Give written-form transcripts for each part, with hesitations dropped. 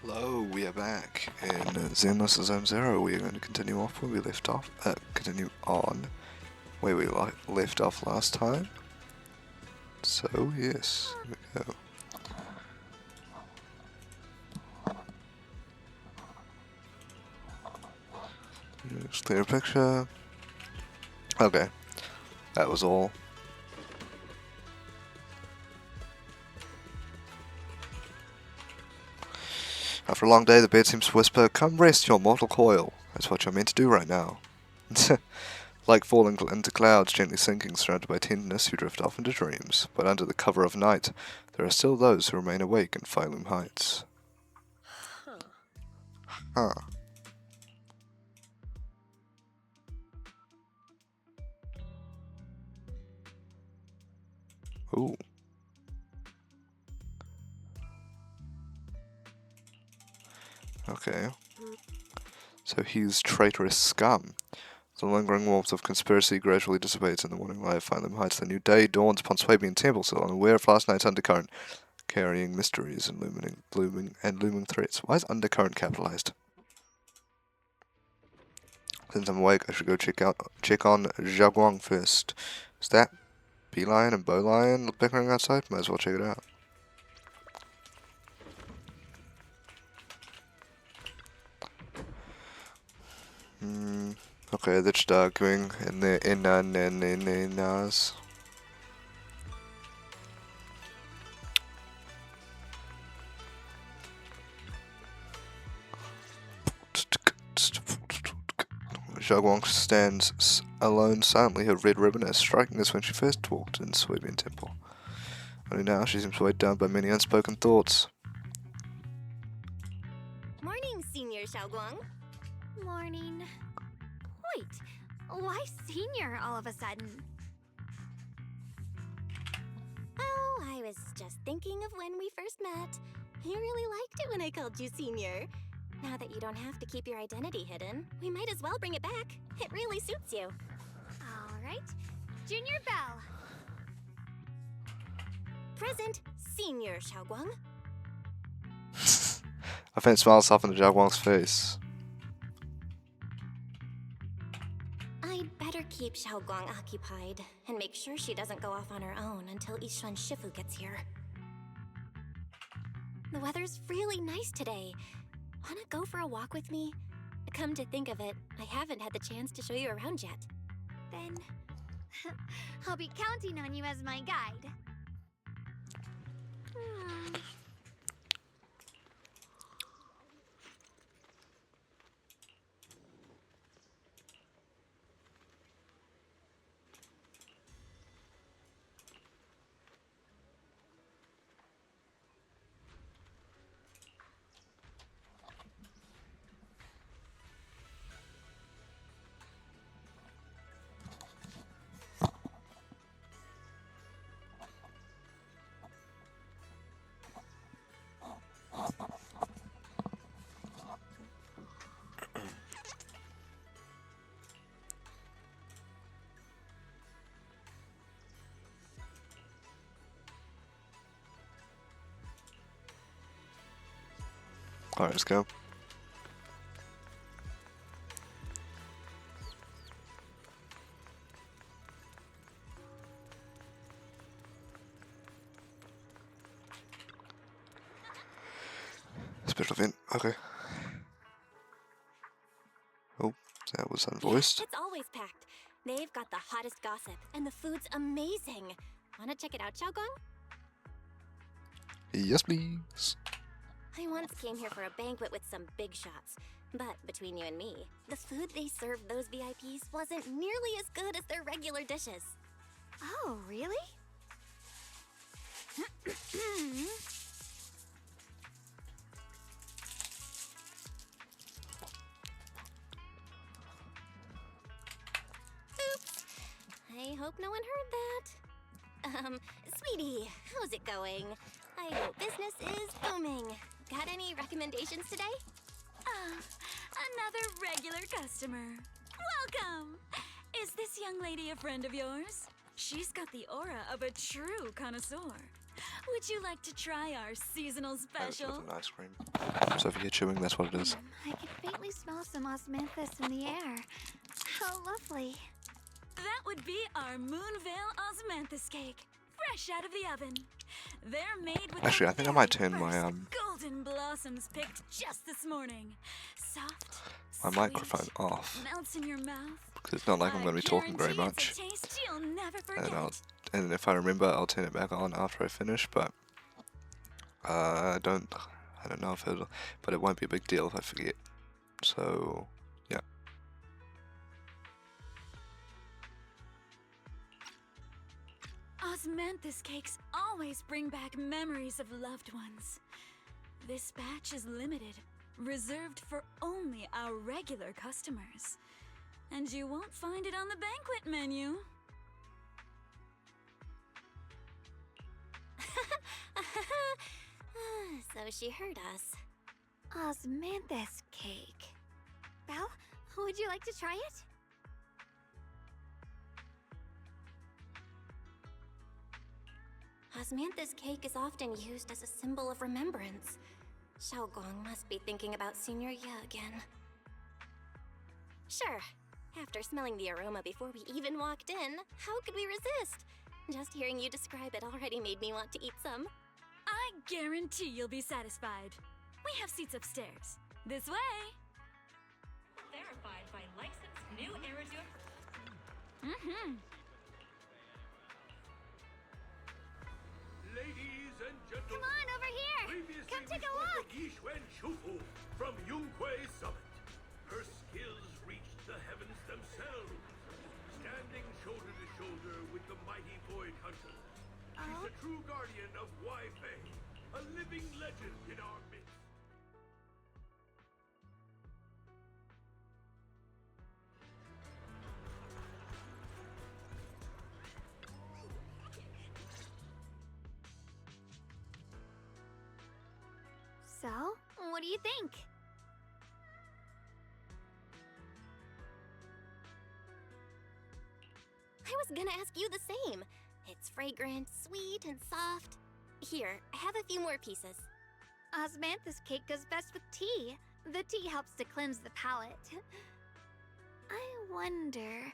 Hello, we are back in Zenless Zone Zero. We are going to continue off where we left off. Continue on where we left off last time. So yes, here we go. Just clear a picture. Okay, that was all. After a long day, the bed seems to whisper, "Come rest your mortal coil." That's what you're meant to do right now. Like falling into clouds gently sinking, surrounded by tenderness, you drift off into dreams. But under the cover of night, there are still those who remain awake in Phylum Heights. Huh. Ooh. Okay. So he's traitorous scum. The lingering warmth of conspiracy gradually dissipates, and the morning light of Phylum Heights. The new day dawns upon Swabian Temple, still unaware of last night's undercurrent, carrying mysteries and looming threats. Why is undercurrent capitalized? Since I'm awake, I should go check on Zhaguang first. Is that Beeline and Bowline bickering outside? Might as well check it out. Okay, they're just arguing in the Nas. Zhaguang stands alone silently, her red ribbon as striking as when she first walked in Swabian Temple. Only now she seems weighed down by many unspoken thoughts. Morning, Senior Xiaoguang. Morning. Wait, why senior all of a sudden? Oh, I was just thinking of when we first met. You really liked it when I called you Senior. Now that you don't have to keep your identity hidden, we might as well bring it back. It really suits you. All right, Junior Bell. Present, Senior Xiaoguang. A faint smile softened Zhaguang's face. I'd better keep Xiaoguang occupied and make sure she doesn't go off on her own until Yishuan Shifu gets here. The weather's really nice today. Wanna go for a walk with me? Come to think of it, I haven't had the chance to show you around yet. Then I'll be counting on you as my guide. Alright, let's go. Special event, okay. Oh, that was unvoiced. It's always packed. They've got the hottest gossip, and the food's amazing. Wanna check it out, Xiaoguang? Yes, please. I once came here for a banquet with some big shots. But between you and me, the food they served those VIPs wasn't nearly as good as their regular dishes. Oh, really? Oops. I hope no one heard that. Sweetie, how's it going? I hope business is booming. Got any recommendations today? Another regular customer. Welcome! Is this young lady a friend of yours? She's got the aura of a true connoisseur. Would you like to try our seasonal Maybe it's special? with an ice cream. So if you hear chewing, that's what it is. I can faintly smell some osmanthus in the air. How lovely. That would be our Moonvale Osmanthus cake, fresh out of the oven. They're made with Actually, the I think I might very turn my first golden blossoms picked just this morning. Soft, my sweet, microphone off melts in your mouth. because it's not like I'm going to be talking very guarantee much. It's a taste you'll never And forget. and if I remember, I'll turn it back on after I finish. But I don't know if it'll, but it won't be a big deal if I forget. So yeah. Osmanthus cakes always bring back memories of loved ones. This batch is limited, reserved for only our regular customers. And you won't find it on the banquet menu. So she heard us. Osmanthus cake. Belle, would you like to try it? Osmanthus cake is often used as a symbol of remembrance. Xiaogong must be thinking about Senior Ye again. Sure. After smelling the aroma before we even walked in, how could we resist? Just hearing you describe it already made me want to eat some. I guarantee you'll be satisfied. We have seats upstairs. This way. Verified by licensed new Eridu. Ladies and gentlemen, Come on, over here! previously Come take we a spoke look! of Yixuan Shufu from Yunhui Summit. Her skills reached the heavens themselves, standing shoulder to shoulder with the mighty Void Hunter. She's a true guardian of Wai Fei, a living legend in our midst. So, what do you think? I was gonna ask you the same. It's fragrant, sweet, and soft. Here, have a few more pieces. Osmanthus cake goes best with tea. The tea helps to cleanse the palate. I wonder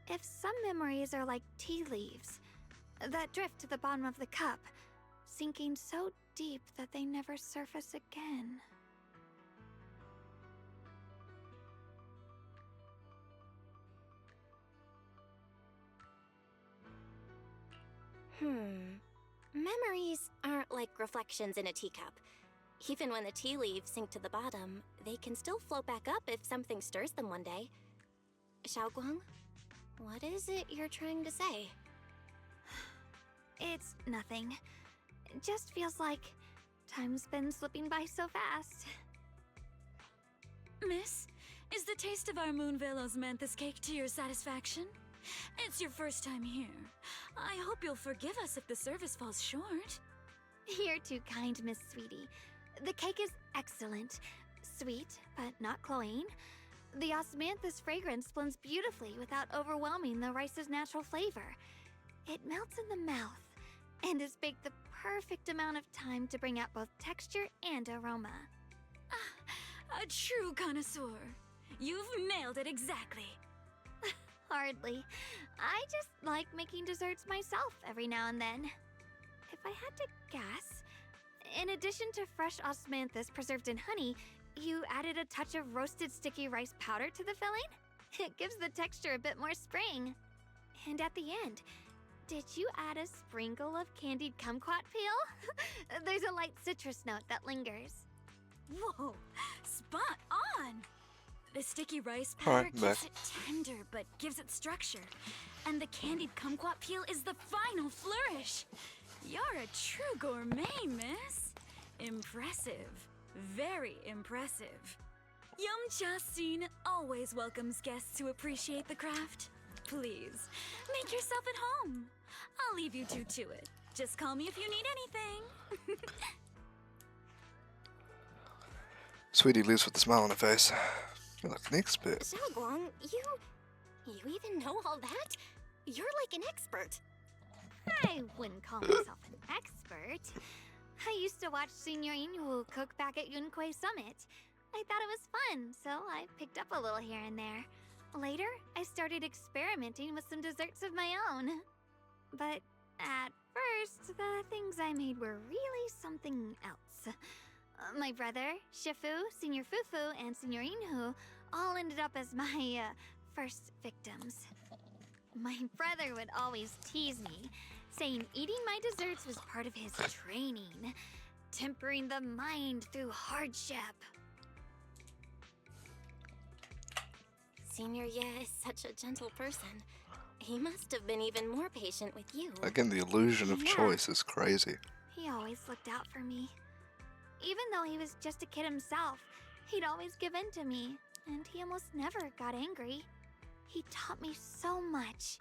if some memories are like tea leaves that drift to the bottom of the cup, sinking so deep that they never surface again. Memories aren't like reflections in a teacup. Even when the tea leaves sink to the bottom, they can still float back up if something stirs them one day. Xiaoguang, what is it you're trying to say? It's nothing. It just feels like time's been slipping by so fast. Miss, is the taste of our Moonvale Osmanthus cake to your satisfaction? It's your first time here. I hope you'll forgive us if the service falls short. You're too kind, Miss Sweetie. The cake is excellent. Sweet, but not cloying. The osmanthus fragrance blends beautifully without overwhelming the rice's natural flavor. It melts in the mouth and is baked the perfect amount of time to bring out both texture and aroma. A true connoisseur. You've nailed it exactly. Hardly. I just like making desserts myself every now and then. If I had to guess, in addition to fresh osmanthus preserved in honey, you added a touch of roasted sticky rice powder to the filling? It gives the texture a bit more spring. And at the end, did you add a sprinkle of candied kumquat peel? There's a light citrus note that lingers. Whoa, spot on! The sticky rice All powder right, keeps back. it tender but gives it structure. And the candied kumquat peel is the final flourish. You're a true gourmet, miss. Impressive. Very impressive. Yum Cha Sin always welcomes guests who appreciate the craft. Please, make yourself at home. I'll leave you two to it. Just call me if you need anything. Sweetie leaves with a smile on her face. You're like an expert. Xiaoguang, you even know all that? You're like an expert. I wouldn't call myself an expert. I used to watch Senior Inhu cook back at Yunkui Summit. I thought it was fun, so I picked up a little here and there. Later, I started experimenting with some desserts of my own. But at first, the things I made were really something else. My brother, Shifu, Senior Fufu, and Senior Inhu all ended up as my first victims. My brother would always tease me, saying eating my desserts was part of his training, tempering the mind through hardship. Senior Ye is such a gentle person. He must have been even more patient with you. Again, the illusion of Yeah. choice is crazy. He always looked out for me. Even though he was just a kid himself, he'd always give in to me, and he almost never got angry. He taught me so much.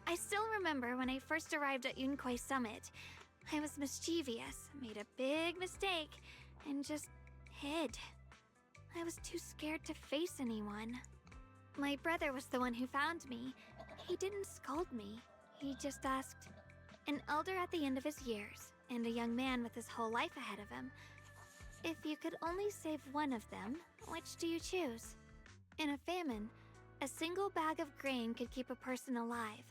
I still remember when I first arrived at Yunkui Summit. I was mischievous, made a big mistake, and just hid. I was too scared to face anyone. My brother was the one who found me. He didn't scold me. He just asked, an elder at the end of his years, and a young man with his whole life ahead of him. If you could only save one of them, which do you choose? In a famine, a single bag of grain could keep a person alive,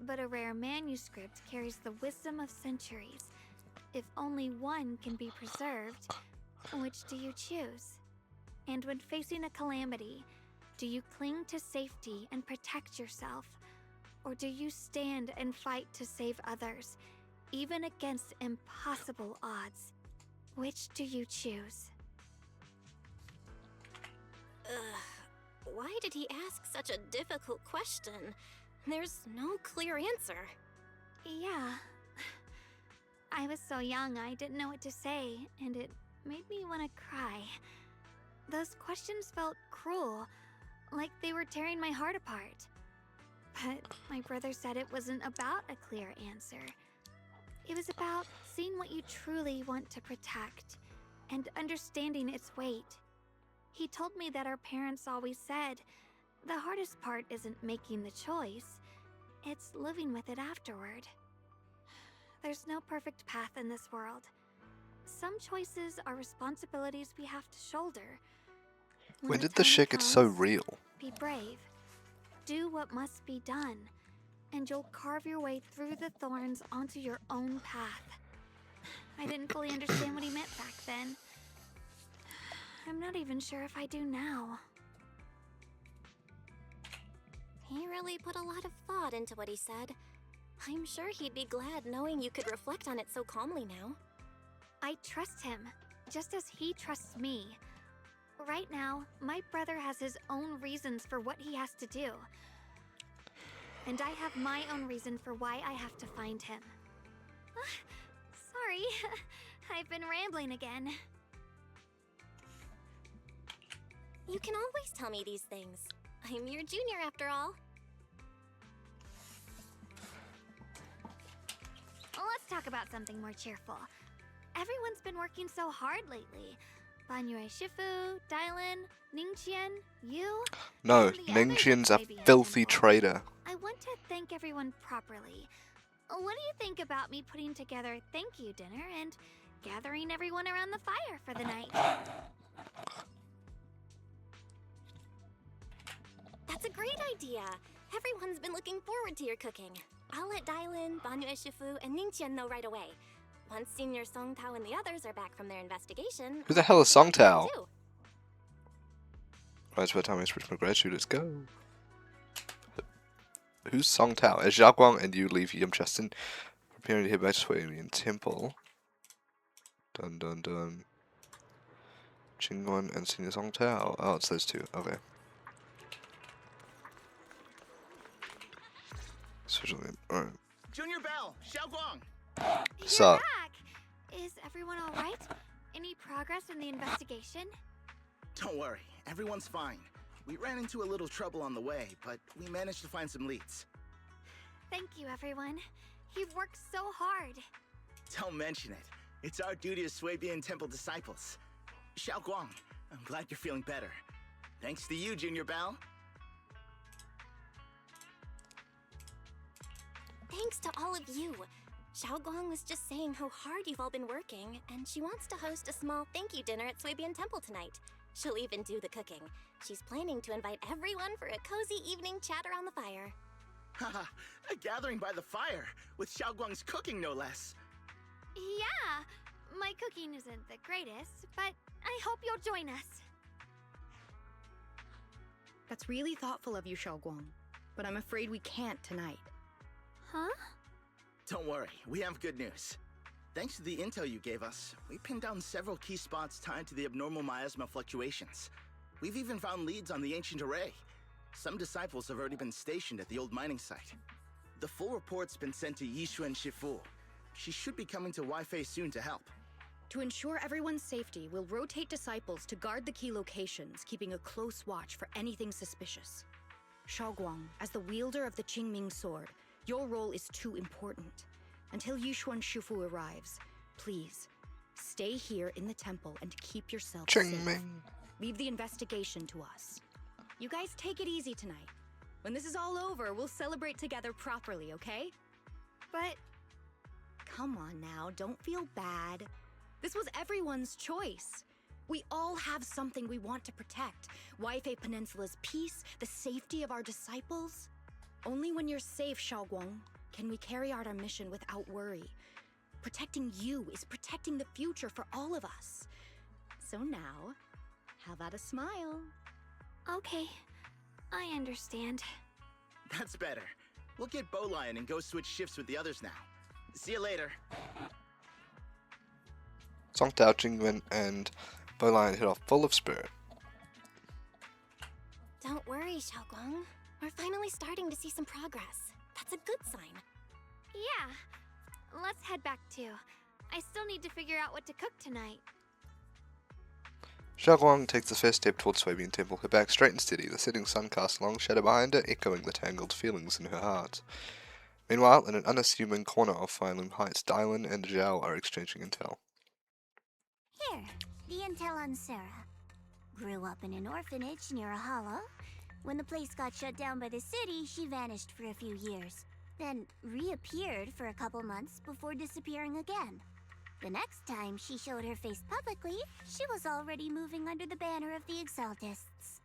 but a rare manuscript carries the wisdom of centuries. If only one can be preserved, which do you choose? And when facing a calamity, do you cling to safety and protect yourself? Or do you stand and fight to save others, even against impossible odds? Which do you choose? Why did he ask such a difficult question? There's no clear answer. Yeah. I was so young I didn't know what to say, and it made me want to cry. Those questions felt cruel, like they were tearing my heart apart. But my brother said it wasn't about a clear answer. It was about seeing what you truly want to protect and understanding its weight. He told me that our parents always said, the hardest part isn't making the choice, it's living with it afterward. There's no perfect path in this world. Some choices are responsibilities we have to shoulder. When the did the time shit get so comes, real? Be brave. Do what must be done, and you'll carve your way through the thorns onto your own path. I didn't fully understand what he meant back then. I'm not even sure if I do now. He really put a lot of thought into what he said. I'm sure he'd be glad knowing you could reflect on it so calmly now. I trust him, just as he trusts me. Right now, my brother has his own reasons for what he has to do. And I have my own reason for why I have to find him. Sorry, I've been rambling again. You can always tell me these things. I'm your junior after all. Let's talk about something more cheerful. Everyone's been working so hard lately. Banyue Shifu, Dylan, Ningqian, you. No, and the others Ningqian's at a Fabian filthy Temple. traitor. I want to thank everyone properly. What do you think about me putting together a thank you dinner and gathering everyone around the fire for the night? That's a great idea. Everyone's been looking forward to your cooking. I'll let Dylan, Banyue Shifu, and Ningqian know right away. Once Senior Song Tao and the others are back from their investigation... Who the hell is Song Tao? Too. Right, it's about time I express my gratitude. Let's go. Who's Song Tao? As Xiaoguang and you leave Yum Justin, preparing to head back to Swabian Temple. Dun dun dun. Qingguan and Senior Song Tao. Oh, it's those two. Okay. Switzerland. Alright. Junior Bell, Xiaoguang. You're Sup? back! Is everyone alright? Any progress in the investigation? Don't worry, everyone's fine. We ran into a little trouble on the way, but we managed to find some leads. Thank you, everyone. You've worked so hard. Don't mention it. It's our duty as Swabian Temple disciples. Xiaoguang, I'm glad you're feeling better. Thanks to you, Junior Bell. thanks to all of you. Xiaoguang was just saying how hard you've all been working, and she wants to host a small thank you dinner at Suibian Temple tonight. She'll even do the cooking. She's planning to invite everyone for a cozy evening chat around the fire. Haha, a gathering by the fire, with Xiaoguang's cooking no less. Yeah, my cooking isn't the greatest, but I hope you'll join us. That's really thoughtful of you, Xiaoguang, but I'm afraid we can't tonight. Huh? Don't worry, we have good news. Thanks to the intel you gave us, we pinned down several key spots tied to the abnormal miasma fluctuations. We've even found leads on the ancient array. Some disciples have already been stationed at the old mining site. The full report's been sent to Yishuan Shifu. She should be coming to Weifei soon to help. To ensure everyone's safety, we'll rotate disciples to guard the key locations, keeping a close watch for anything suspicious. Xiaoguang, as the wielder of the Qingming sword, your role is too important. Until Yishuan Shifu arrives, please, stay here in the temple and keep yourself safe. Qingming. Leave the investigation to us. You guys take it easy tonight. When this is all over, we'll celebrate together properly, okay? But Come on now, don't feel bad. This was everyone's choice. We all have something we want to protect. Weifei Peninsula's peace, the safety of our disciples. Only when you're safe, Xiaoguang, can we carry out our mission without worry. Protecting you is protecting the future for all of us. So now, how about a smile? okay, I understand. That's better. We'll get Bowlion and go switch shifts with the others now. See you later. Song Tao, Jingwen, and Bowline hit off full of spirit. Don't worry, Xiaoguang. We're finally starting to see some progress. That's a good sign. Yeah, let's head back too. I still need to figure out what to cook tonight. Xiaoguang takes the first step towards Swabian Temple, her back straight and steady, the setting sun casts a long shadow behind her, echoing the tangled feelings in her heart. Meanwhile, in an unassuming corner of Fireloom Heights, Dylan and Zhao are exchanging intel. Here, the intel on Sarah. Grew up in an orphanage near a hollow. When the place got shut down by the city, she vanished for a few years. Then reappeared for a couple months before disappearing again. The next time she showed her face publicly, she was already moving under the banner of the Exaltists.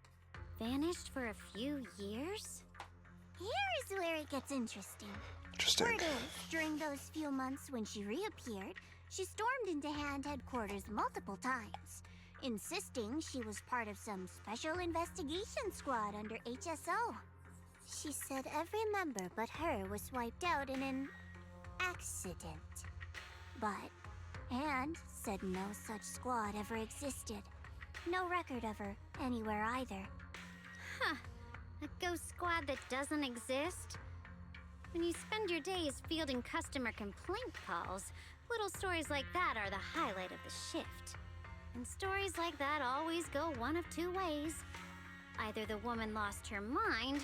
Vanished for a few years? Here's where it gets interesting. Interesting. Word is, during those few months when she reappeared, she stormed into Hand headquarters multiple times, insisting she was part of some special investigation squad under HSO. She said every member but her was wiped out in an accident. But Hand said no such squad ever existed. No record of her anywhere either. Huh. A ghost squad that doesn't exist? When you spend your days fielding customer complaint calls, little stories like that are the highlight of the shift. And stories like that always go one of two ways. Either the woman lost her mind,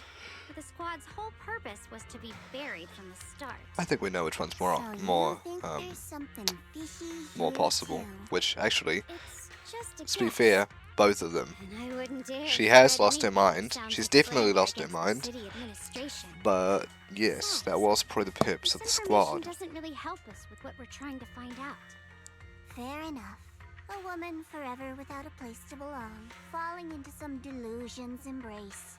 or the squad's whole purpose was to be buried from the start. I think we know which one's So you think there's something fishy more here, possible. too? Which, actually, It's just a to be guess. fair, both of them. And I wouldn't dare She spread has lost her anything that mind. sounds She's like definitely slander lost her against the mind. city administration. But, yes, that was probably the purpose of the This squad. information doesn't really help us with what we're trying to find out. Fair enough. A woman forever without a place to belong, falling into some delusion's embrace.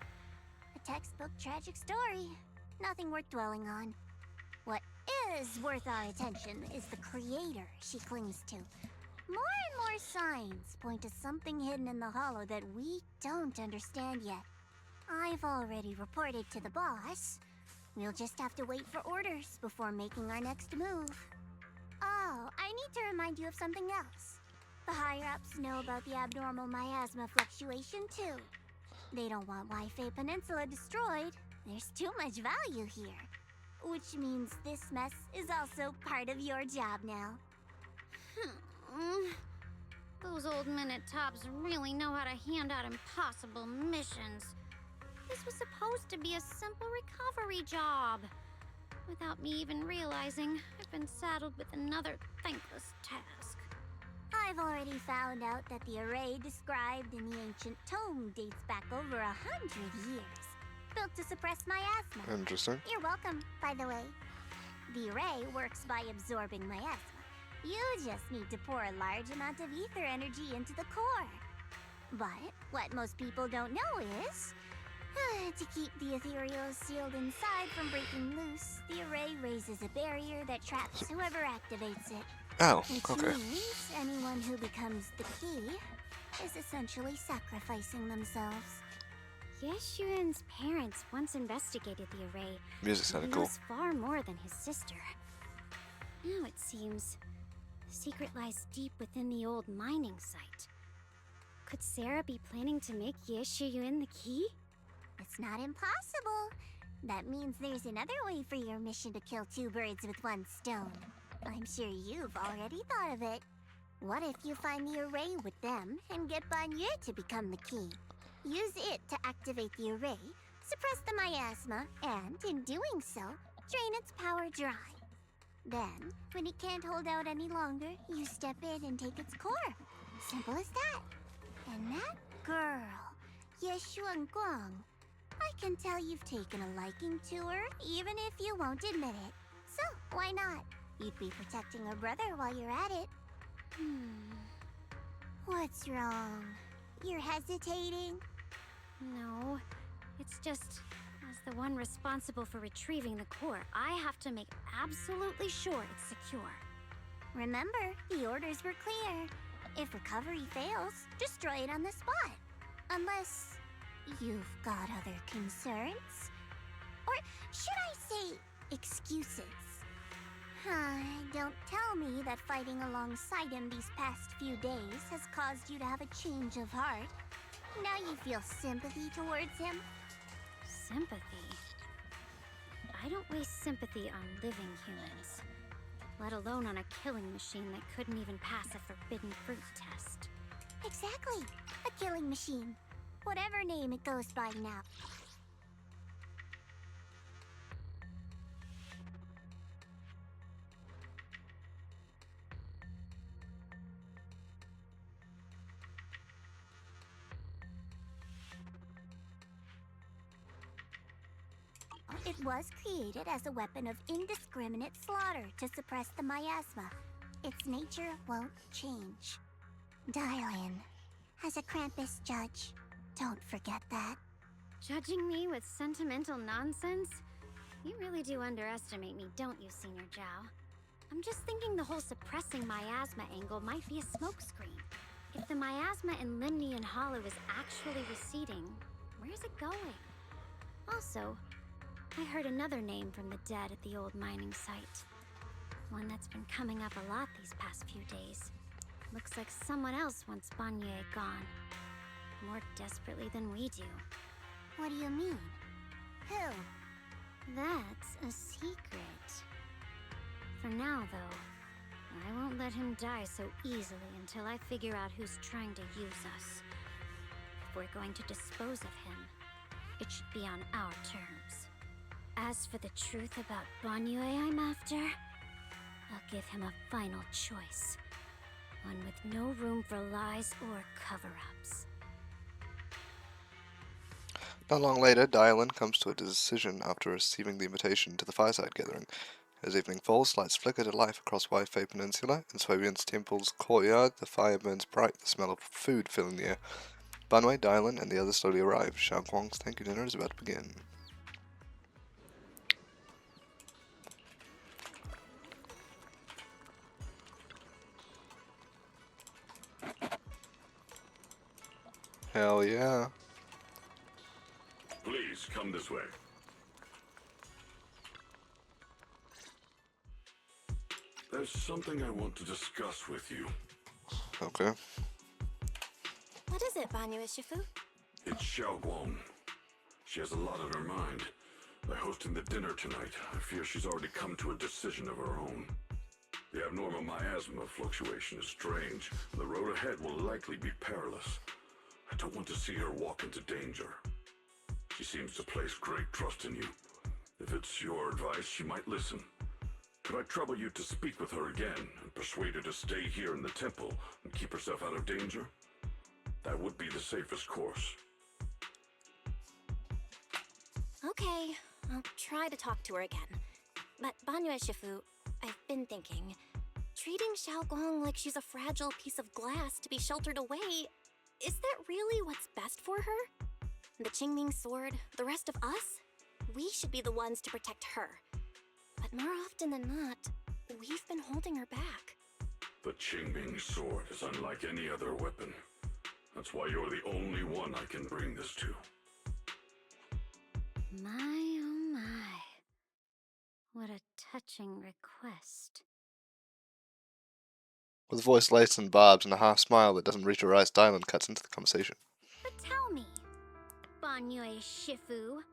A textbook tragic story. Nothing worth dwelling on. What is worth our attention is the creator she clings to. More and more signs point to something hidden in the hollow that we don't understand yet. I've already reported to the boss. We'll just have to wait for orders before making our next move. Oh, I need to remind you of something else. The higher-ups know about the abnormal miasma fluctuation, too. They don't want Weifei Peninsula destroyed. There's too much value here. Which means this mess is also part of your job now. Those old minute tops really know how to hand out impossible missions. This was supposed to be a simple recovery job. Without me even realizing, I've been saddled with another thankless task. I've already found out that the array described in the ancient tome dates back over 100 years. Built to suppress miasma. Interesting. You're welcome, by the way. The array works by absorbing miasma. You just need to pour a large amount of ether energy into the core. But what most people don't know is, to keep the ethereals sealed inside from breaking loose, the array raises a barrier that traps whoever activates it. Oh, Which okay. means anyone who becomes the key is essentially sacrificing themselves. Yeshuan's parents once investigated the array. Music He sounded cool. knows far more than his sister. Now it seems the secret lies deep within the old mining site. Could Sarah be planning to make Yeshuyun the key? It's not impossible. That means there's another way for your mission to kill two birds with one stone. I'm sure you've already thought of it. What if you find the array with them and get Banye to become the key? Use it to activate the array, suppress the miasma, and in doing so, drain its power dry. Then, when it can't hold out any longer, you step in and take its core. Simple as that. And that girl, Yeshuan Guang, I can tell you've taken a liking to her, even if you won't admit it. So, why not? You'd be protecting her brother while you're at it. What's wrong? You're hesitating? No, it's just, as the one responsible for retrieving the core, I have to make absolutely sure it's secure. Remember, the orders were clear. If recovery fails, destroy it on the spot. Unless you've got other concerns? Or should I say, excuses? Don't tell me that fighting alongside him these past few days has caused you to have a change of heart. Now you feel sympathy towards him? Sympathy? I don't waste sympathy on living humans, let alone on a killing machine that couldn't even pass a forbidden fruit test. Exactly. A killing machine. Whatever name it goes by now. It was created as a weapon of indiscriminate slaughter to suppress the miasma. Its nature won't change. Dial in. As a Krampus judge, don't forget that. Judging me with sentimental nonsense? You really do underestimate me, don't you, Senior Zhao? I'm just thinking the whole suppressing miasma angle might be a smokescreen. If the miasma in Limnian Hollow is actually receding, where's it going? Also, I heard another name from the dead at the old mining site. One that's been coming up a lot these past few days. Looks like someone else wants Banye gone. More desperately than we do. What do you mean? Who? That's a secret. For now, though, I won't let him die so easily until I figure out who's trying to use us. If we're going to dispose of him, it should be on our terms. As for the truth about Banye I'm after, I'll give him a final choice. One with no room for lies or cover-ups. Not long later, Dylan comes to a decision after receiving the invitation to the fireside gathering. As evening falls, lights flicker to life across Whitefei Peninsula. In Swabian's temple's courtyard, the fire burns bright, the smell of food filling the air. Banwei, Dylan, and the others slowly arrive. Xiao Guang's thank you dinner is about to begin. Hell yeah. Please come this way. There's something I want to discuss with you. Okay. What is it, Banyu Ishifu? It's Xiaoguang. She has a lot on her mind. By hosting the dinner tonight, I fear she's already come to a decision of her own. The abnormal miasma fluctuation is strange, and the road ahead will likely be perilous. I don't want to see her walk into danger. She seems to place great trust in you. If it's your advice, she might listen. Could I trouble you to speak with her again and persuade her to stay here in the temple and keep herself out of danger? That would be the safest course. Okay, I'll try to talk to her again. But Banyue Shifu, I've been thinking, treating Xiaoguang like she's a fragile piece of glass to be sheltered away, is that really what's best for her? The Qingming sword, the rest of us? We should be the ones to protect her. But more often than not, we've been holding her back. The Qingming sword is unlike any other weapon. That's why you're the only one I can bring this to. My oh my. What a touching request. With voice lace and barbs and a half smile that doesn't reach her eyes, Dylan cuts into the conversation. But tell me, Banyue Shifu,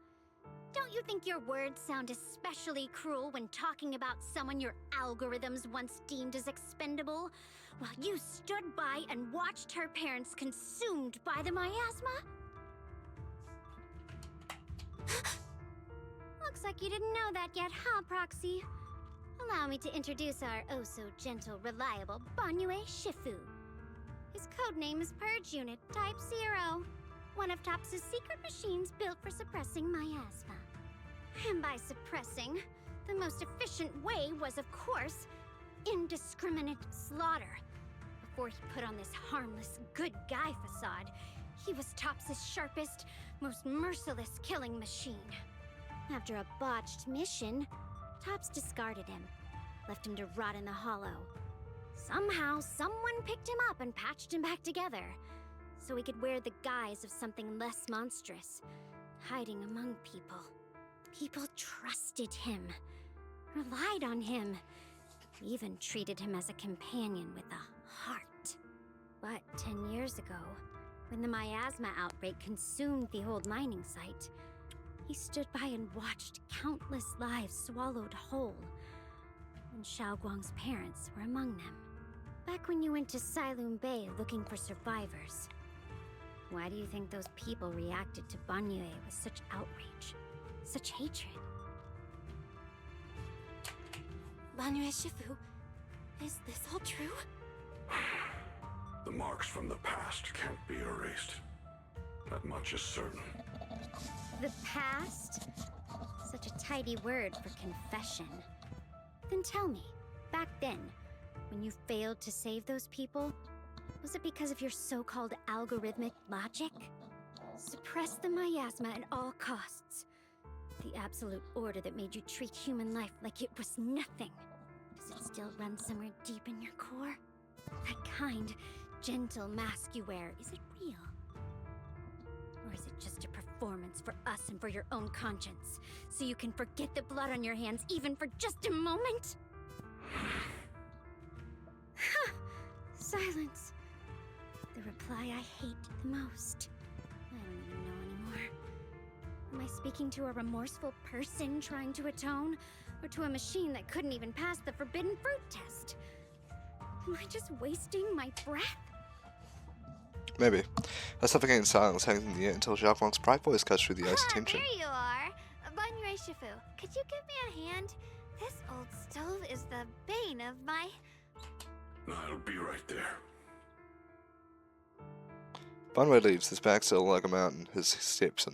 don't you think your words sound especially cruel when talking about someone your algorithms once deemed as expendable, while you stood by and watched her parents consumed by the miasma? Looks like you didn't know that yet, huh, Proxy? Allow me to introduce our oh-so-gentle, reliable Banyue Shifu. His codename is Purge Unit Type 0, one of TOPS' secret machines built for suppressing miasma. And by suppressing, the most efficient way was, of course, indiscriminate slaughter. Before he put on this harmless, good guy facade, he was TOPS' sharpest, most merciless killing machine. After a botched mission, TOPS discarded him, left him to rot in the hollow. Somehow, someone picked him up and patched him back together, so he could wear the guise of something less monstrous, hiding among people. People trusted him, relied on him, even treated him as a companion with a heart. But 10 years ago, when the miasma outbreak consumed the old mining site, he stood by and watched countless lives swallowed whole. And Xiaoguang's parents were among them. Back when you went to Silum Bay looking for survivors, why do you think those people reacted to Banyue with such outrage, such hatred? Banyue Shifu, is this all true? The marks from the past can't be erased. That much is certain. The past? Such a tidy word for confession. Then tell me, back then, when you failed to save those people, was it because of your so-called algorithmic logic? Suppress the miasma at all costs. The absolute order that made you treat human life like it was nothing. Does it still run somewhere deep in your core? That kind, gentle mask you wear, is it real? Or is it just a performance for us and for your own conscience, so you can forget the blood on your hands even for just a moment? Silence. The reply I hate the most. I don't even know anymore. Am I speaking to a remorseful person trying to atone, or to a machine that couldn't even pass the forbidden fruit test? Am I just wasting my breath? Maybe. A suffocating silence hangs in the air until Xiaoguang's bright voice cuts through the icy tension. There you are! Banyue Shifu, could you give me a hand? This old stove is the bane of my... I'll be right there. Banwei leaves, his back still like a mountain, his steps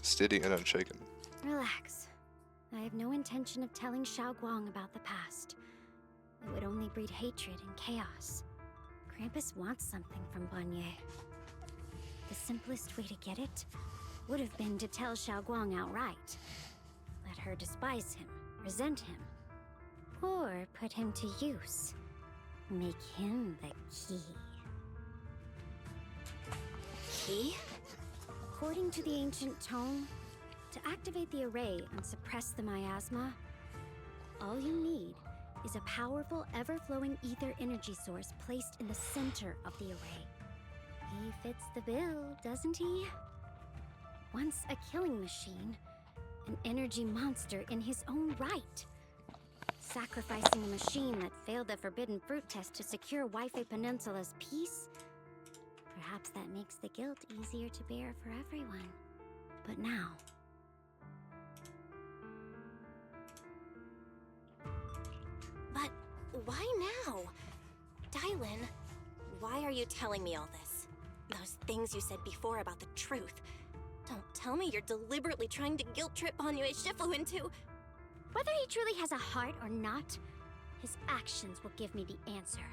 steady and unshaken. Relax. I have no intention of telling Xiaoguang about the past. It would only breed hatred and chaos. Krampus wants something from Banyue. The simplest way to get it would have been to tell Xiaoguang outright. Let her despise him, resent him, or put him to use. Make him the key. Key? According to the ancient tome, to activate the array and suppress the miasma, all you need is a powerful, ever-flowing ether energy source placed in the center of the array. He fits the bill, doesn't he? Once a killing machine, an energy monster in his own right. Sacrificing a machine that failed the forbidden fruit test to secure Wi-Fi Peninsula's peace? Perhaps that makes the guilt easier to bear for everyone. But now... But why now? Dylan, why are you telling me all this? Those things you said before about the truth. Don't tell me you're deliberately trying to guilt trip Banyue Shifu into... Whether he truly has a heart or not, his actions will give me the answer.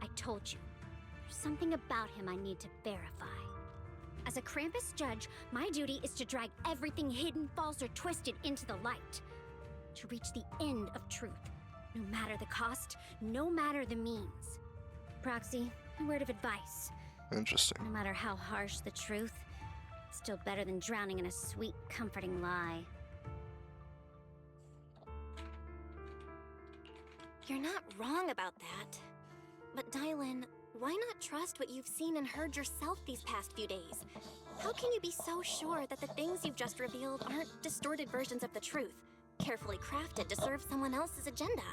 I told you, there's something about him I need to verify. As a Krampus judge, my duty is to drag everything hidden, false, or twisted into the light. To reach the end of truth, no matter the cost, no matter the means. Proxy, a word of advice. Interesting. No matter how harsh the truth, it's still better than drowning in a sweet, comforting lie. You're not wrong about that. But Dylan, why not trust what you've seen and heard yourself these past few days? How can you be so sure that the things you've just revealed aren't distorted versions of the truth, carefully crafted to serve someone else's agenda?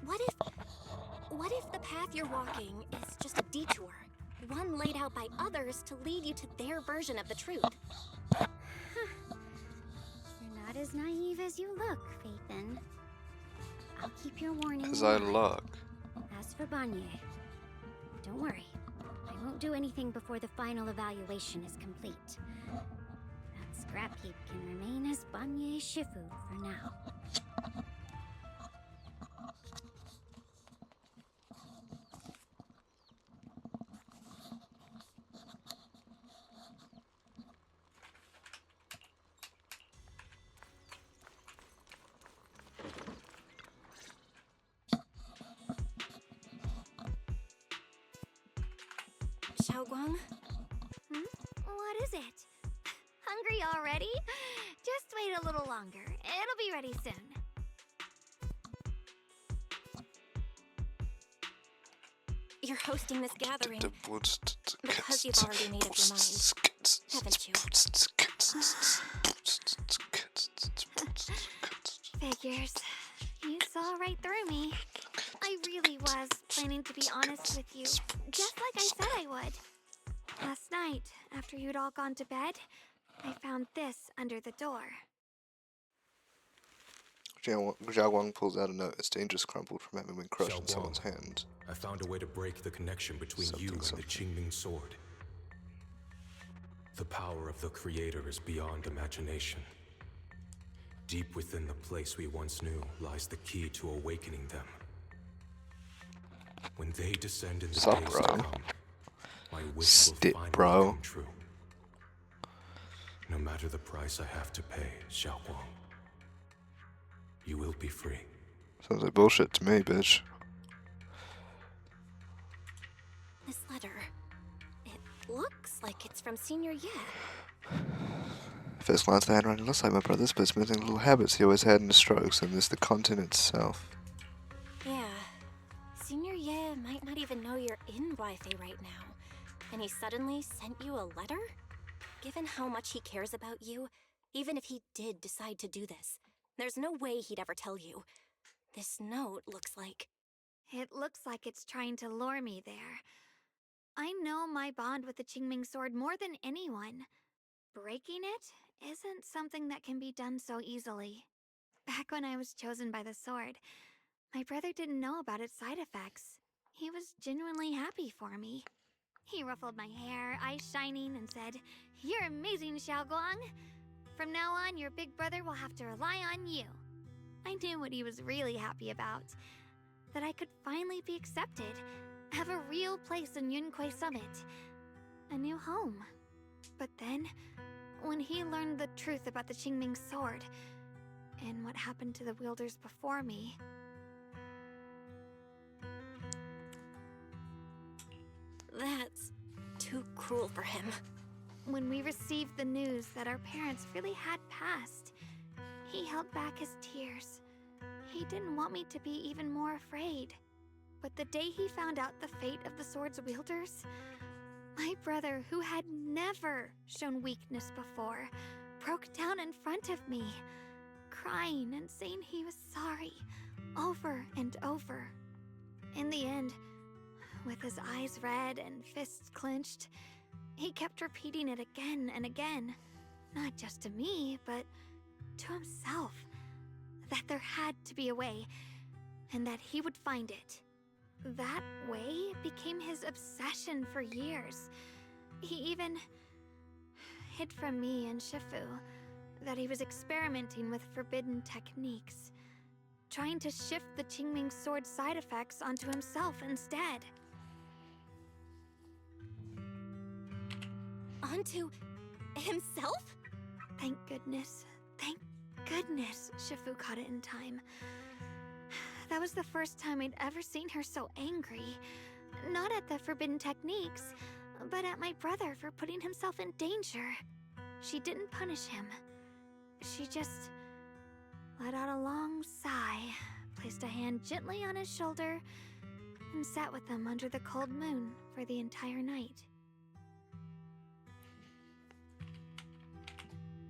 What if the path you're walking is just a detour, one laid out by others to lead you to their version of the truth? You're not as naive as you look, Faithin. I'll keep your warning. As I look. As for Banye, don't worry. I won't do anything before the final evaluation is complete. That scrap heap can remain as Banye Shifu for now. Xiaoguang? What is it? Hungry already? Just wait a little longer. It'll be ready soon. You're hosting this gathering because you've already made up your mind, haven't you? Figures. You saw right through me. I really was planning to be honest with you, just like I said I would. Last night, after you'd all gone to bed, I found this under the door. Zhao Guang pulls out a note. Its dangerous crumpled from having been crushed in someone's hand. I found a way to break the connection between you and the Qingming sword. The power of the Creator is beyond imagination. Deep within the place we once knew lies the key to awakening them. When they descend in the days to come, my wish will finally come true. No matter the price I have to pay, Xiaoguang, you will be free. Sounds like bullshit to me, bitch. This letter, it looks like it's from Senior Ye. First glance, the handwriting looks like my brother's, but it's missing little habits he always had in his strokes, and there's the content itself. Yeah. Senior Ye might not even know you're in Wi-Fi right now, and he suddenly sent you a letter? Given how much he cares about you, even if he did decide to do this, there's no way he'd ever tell you. This note looks like... It looks like it's trying to lure me there. I know my bond with the Qingming sword more than anyone. Breaking it isn't something that can be done so easily. Back when I was chosen by the sword, my brother didn't know about its side effects. He was genuinely happy for me. He ruffled my hair, eyes shining, and said, "You're amazing, Xiaoguang. From now on, your big brother will have to rely on you." I knew what he was really happy about. That I could finally be accepted, have a real place in Yunquay Summit. A new home. But then, when he learned the truth about the Qingming sword, and what happened to the wielders before me... That's too cruel for him. When we received the news that our parents really had passed, he held back his tears. He didn't want me to be even more afraid. But the day he found out the fate of the sword's wielders, my brother, who had never shown weakness before, broke down in front of me, crying and saying he was sorry, over and over. In the end, with his eyes red and fists clenched, he kept repeating it again and again, not just to me, but to himself, that there had to be a way, and that he would find it. That way became his obsession for years. He even hid from me and Shifu that he was experimenting with forbidden techniques, trying to shift the Qingming sword's side effects onto himself instead. Onto himself? Thank goodness. Thank goodness Shifu caught it in time. That was the first time I'd ever seen her so angry. Not at the forbidden techniques, but at my brother for putting himself in danger. She didn't punish him. She just let out a long sigh, placed a hand gently on his shoulder, and sat with him under the cold moon for the entire night.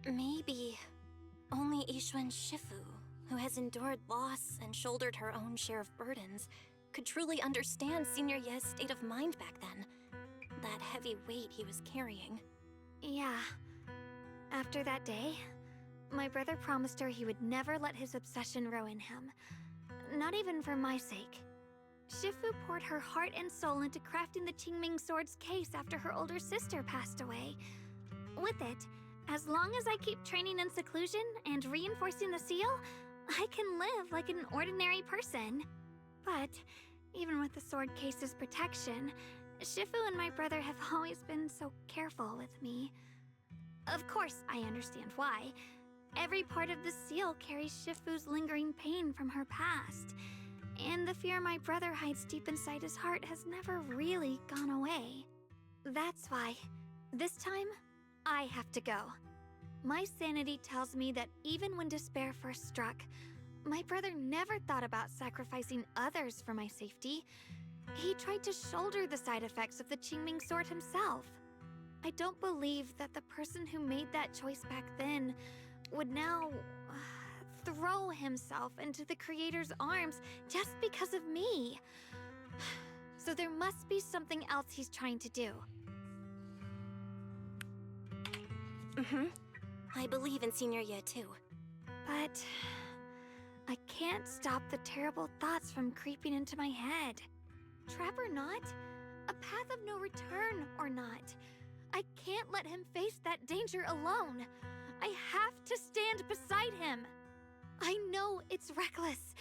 Maybe only Ishuen Shifu, who has endured loss and shouldered her own share of burdens, could truly understand Senior Ye's state of mind back then. That heavy weight he was carrying. Yeah. After that day, my brother promised her he would never let his obsession ruin him. Not even for my sake. Shifu poured her heart and soul into crafting the Qingming sword's case after her older sister passed away. With it, as long as I keep training in seclusion and reinforcing the seal, I can live like an ordinary person. But even with the sword case's protection, Shifu and my brother have always been so careful with me. Of course, I understand why. Every part of the seal carries Shifu's lingering pain from her past, and the fear my brother hides deep inside his heart has never really gone away. That's why, this time, I have to go. My sanity tells me that even when despair first struck, my brother never thought about sacrificing others for my safety. He tried to shoulder the side effects of the Qingming sword himself. I don't believe that the person who made that choice back then would now throw himself into the Creator's arms just because of me. So there must be something else he's trying to do. I believe in Senior Ye too. But I can't stop the terrible thoughts from creeping into my head. Trap or not, a path of no return or not, I can't let him face that danger alone. I have to stand beside him. I know it's reckless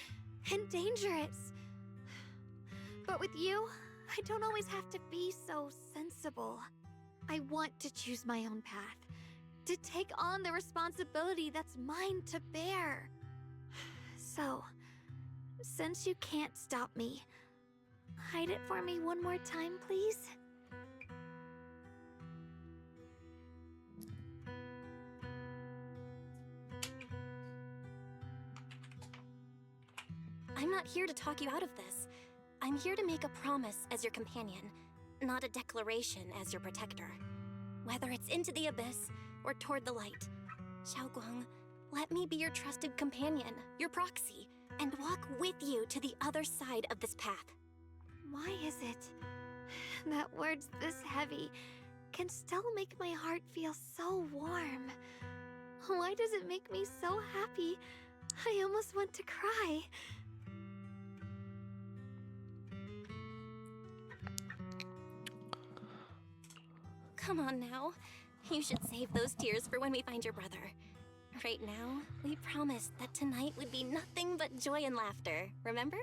and dangerous. But with you, I don't always have to be so sensible. I want to choose my own path, to take on the responsibility that's mine to bear. So, since you can't stop me, hide it for me one more time, please? I'm not here to talk you out of this. I'm here to make a promise as your companion, not a declaration as your protector. Whether it's into the abyss or toward the light, Xiaoguang, let me be your trusted companion, your proxy, and walk with you to the other side of this path. Why is it that words this heavy can still make my heart feel so warm? Why does it make me so happy I almost want to cry? Come on now. You should save those tears for when we find your brother. Right now, we promised that tonight would be nothing but joy and laughter, remember?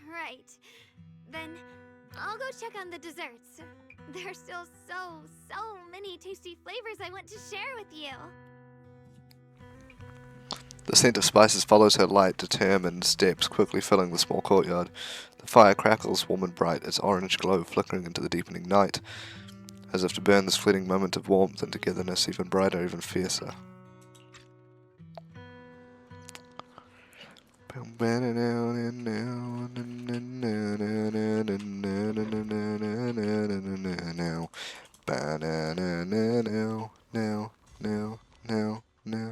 Right. Then I'll go check on the desserts. There are still so many tasty flavors I want to share with you. The scent of spices follows her light, determined steps, quickly filling the small courtyard. The fire crackles warm and bright, its orange glow flickering into the deepening night, as if to burn this fleeting moment of warmth and togetherness even brighter, even fiercer.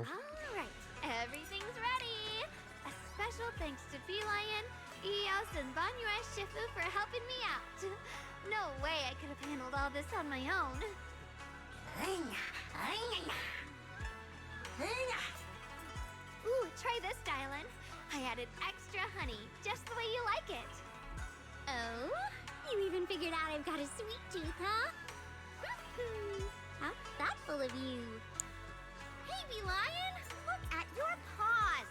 Alright, everything's ready! A special thanks to Lion, Eos, and Banyue Shifu for helping me out. No way I could have handled all this on my own. Ooh, try this, Dylan. I added extra honey, just the way you like it. Oh? You even figured out I've got a sweet tooth, huh? How thoughtful of you. Hey, Lion! Look at your paws!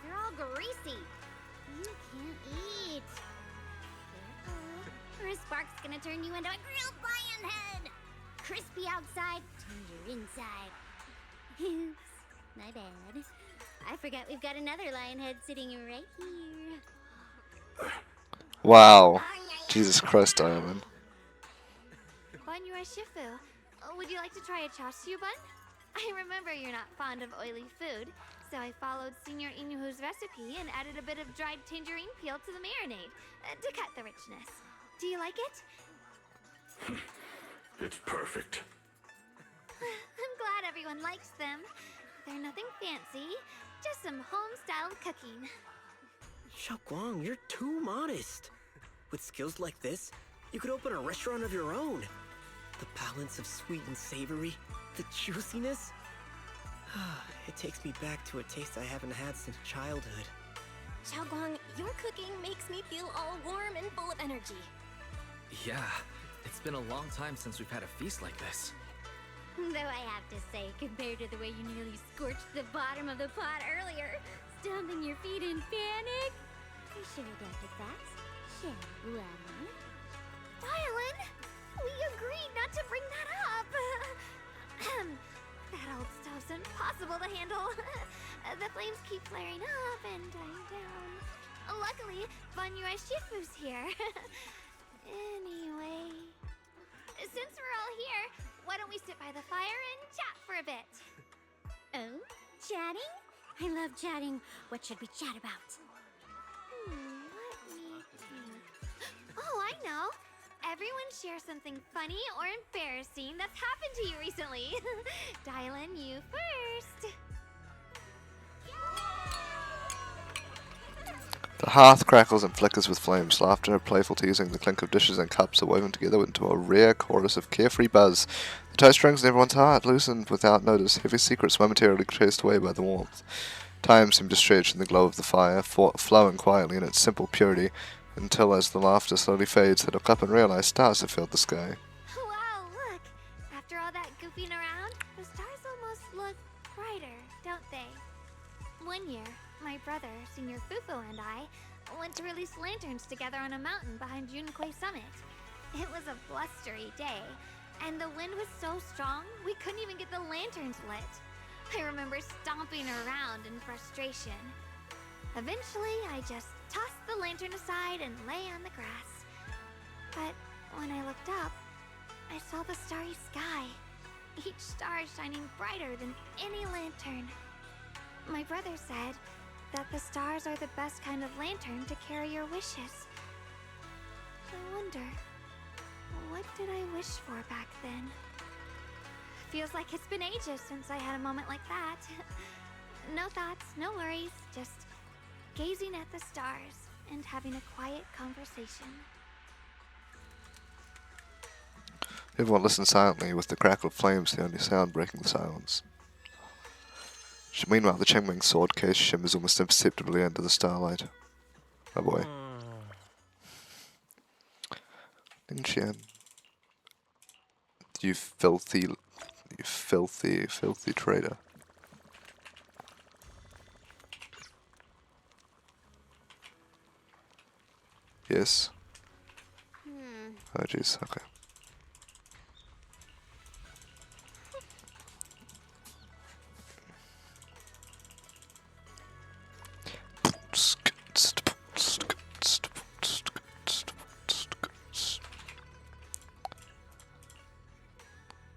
They're all greasy. You can't eat. Careful, or a spark's gonna turn you into a grilled lion head. Crispy outside, tender inside. Oops, my bad. I forgot we've got another lion head sitting right here. Wow. Jesus Christ, Diamond. Banyu Shifu, would you like to try a chashu bun? I remember you're not fond of oily food, so I followed Senior Inuhu's recipe and added a bit of dried tangerine peel to the marinade to cut the richness. Do you like it? It's perfect. I'm glad everyone likes them. They're nothing fancy, just some home-styled cooking. Xiaoguang, you're too modest. With skills like this, you could open a restaurant of your own. The balance of sweet and savory, the juiciness. It takes me back to a taste I haven't had since childhood. Xiaoguang, your cooking makes me feel all warm and full of energy. Yeah, it's been a long time since we've had a feast like this. Though I have to say, compared to the way you nearly scorched the bottom of the pot earlier, stomping your feet in panic, I should have doubted that. Xiaoguang. Dylan, we agreed not to bring that up. That old stove's impossible to handle. The flames keep flaring up and dying down. Luckily, Banyu Shifu's here. Anyway, since we're all here, why don't we sit by the fire and chat for a bit? Oh, chatting? I love chatting. What should we chat about? Let me think. Oh, I know. Everyone share something funny or embarrassing that's happened to you recently. Dylan, you first. The hearth crackles and flickers with flames. Laughter, playful teasing, the clink of dishes and cups are woven together into a rare chorus of carefree buzz. The tight strings in everyone's heart loosened without notice, heavy secrets momentarily chased away by the warmth. Time seemed to stretch in the glow of the fire, flowing quietly in its simple purity, until as the laughter slowly fades, they look up and realize stars have filled the sky. Wow, look! After all that goofing around, the stars almost look brighter, don't they? One year, my brother, Senior Fufu, and I went to release lanterns together on a mountain behind Junkui Summit. It was a blustery day, and the wind was so strong we couldn't even get the lanterns lit. I remember stomping around in frustration. Eventually, I just tossed the lantern aside and lay on the grass. But when I looked up, I saw the starry sky, each star shining brighter than any lantern. My brother said that the stars are the best kind of lantern to carry your wishes. I wonder, what did I wish for back then? Feels like it's been ages since I had a moment like that. No thoughts, no worries, just gazing at the stars and having a quiet conversation. Everyone listened silently, with the crackle of flames the only sound breaking the silence. Meanwhile, the Chengming sword case shimmers almost imperceptibly under the starlight. Oh boy. Ling Qian. You filthy traitor. Yes. Oh jeez, okay.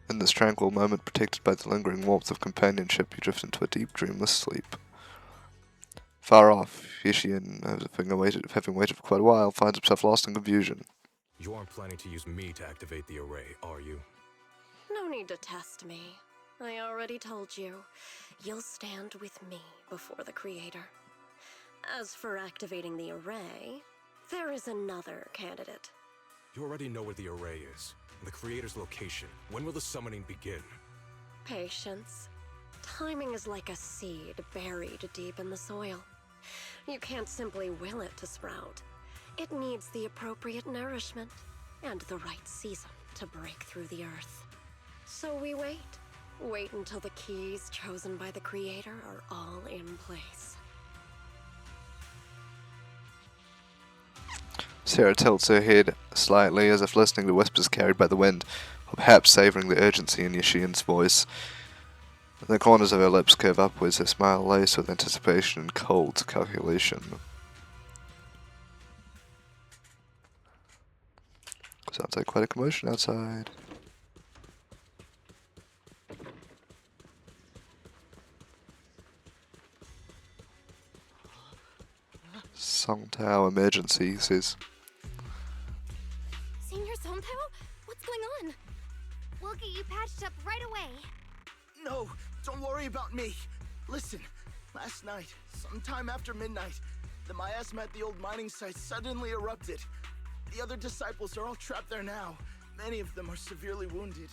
In this tranquil moment, protected by the lingering warmth of companionship, you drift into a deep, dreamless sleep. Far off, Yishian, having waited for quite a while, finds himself lost in confusion. You aren't planning to use me to activate the array, are you? No need to test me. I already told you. You'll stand with me before the Creator. As for activating the array, there is another candidate. You already know where the array is, and the Creator's location. When will the summoning begin? Patience. Timing is like a seed buried deep in the soil. You can't simply will it to sprout. It needs the appropriate nourishment and the right season to break through the earth. So we wait. Wait until the keys chosen by the Creator are all in place. Sarah tilts her head slightly as if listening to whispers carried by the wind, or perhaps savouring the urgency in Yashian's voice. The corners of her lips curve upwards, her smile laced with anticipation and cold calculation. Sounds like quite a commotion outside. Songtao emergency, he says. Senior Songtao? What's going on? We'll get you patched up right away. No, don't worry about me. Listen, last night, sometime after midnight, the miasma at the old mining site suddenly erupted. The other disciples are all trapped there now. Many of them are severely wounded.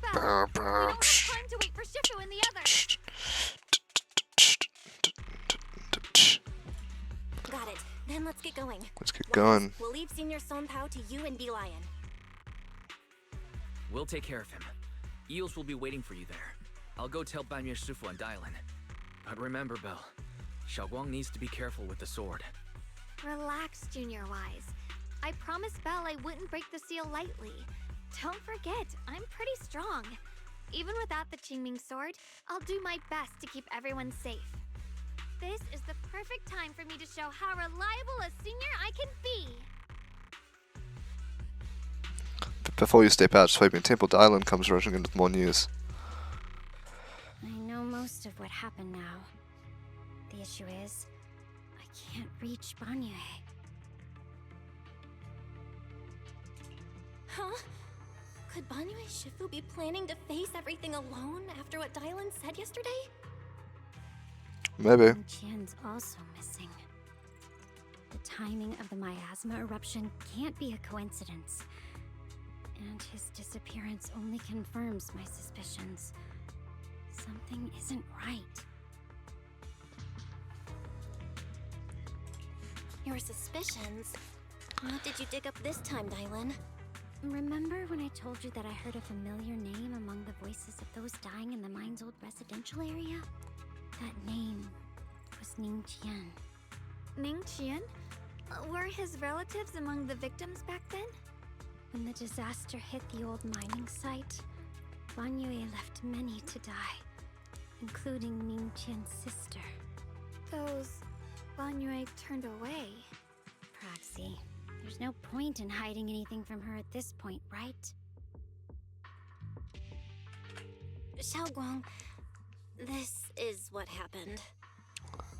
Belle, we don't have time to wait for Shifu and the others. Got it. Then let's get going. Let's get going. We'll leave Senior Songtao to you and D-Lion. We'll take care of him. Eels will be waiting for you there. I'll go tell Banyue Shifu and Dylan. But remember, Belle, Xiaoguang needs to be careful with the sword. Relax, Junior Wise. I promised Belle I wouldn't break the seal lightly. Don't forget, I'm pretty strong. Even without the Qingming sword, I'll do my best to keep everyone safe. This is the perfect time for me to show how reliable a senior I can be. Before you step out, Swabian Temple, Dylan comes rushing in with more news. I know most of what happened now. The issue is, I can't reach Banyue. Huh? Could Banyue Shifu be planning to face everything alone after what Dylan said yesterday? Maybe. Qian's also missing. The timing of the miasma eruption can't be a coincidence. And his disappearance only confirms my suspicions. Something isn't right. Your suspicions? What did you dig up this time, Dylan? Remember when I told you that I heard a familiar name among the voices of those dying in the mine's old residential area? That name was Ning Qian. Ning Qian? Were his relatives among the victims back then? When the disaster hit the old mining site, Banyue left many to die, including Ning Qian's sister. Those Banyue turned away. Proxy, there's no point in hiding anything from her at this point, right? Xiaoguang, this is what happened.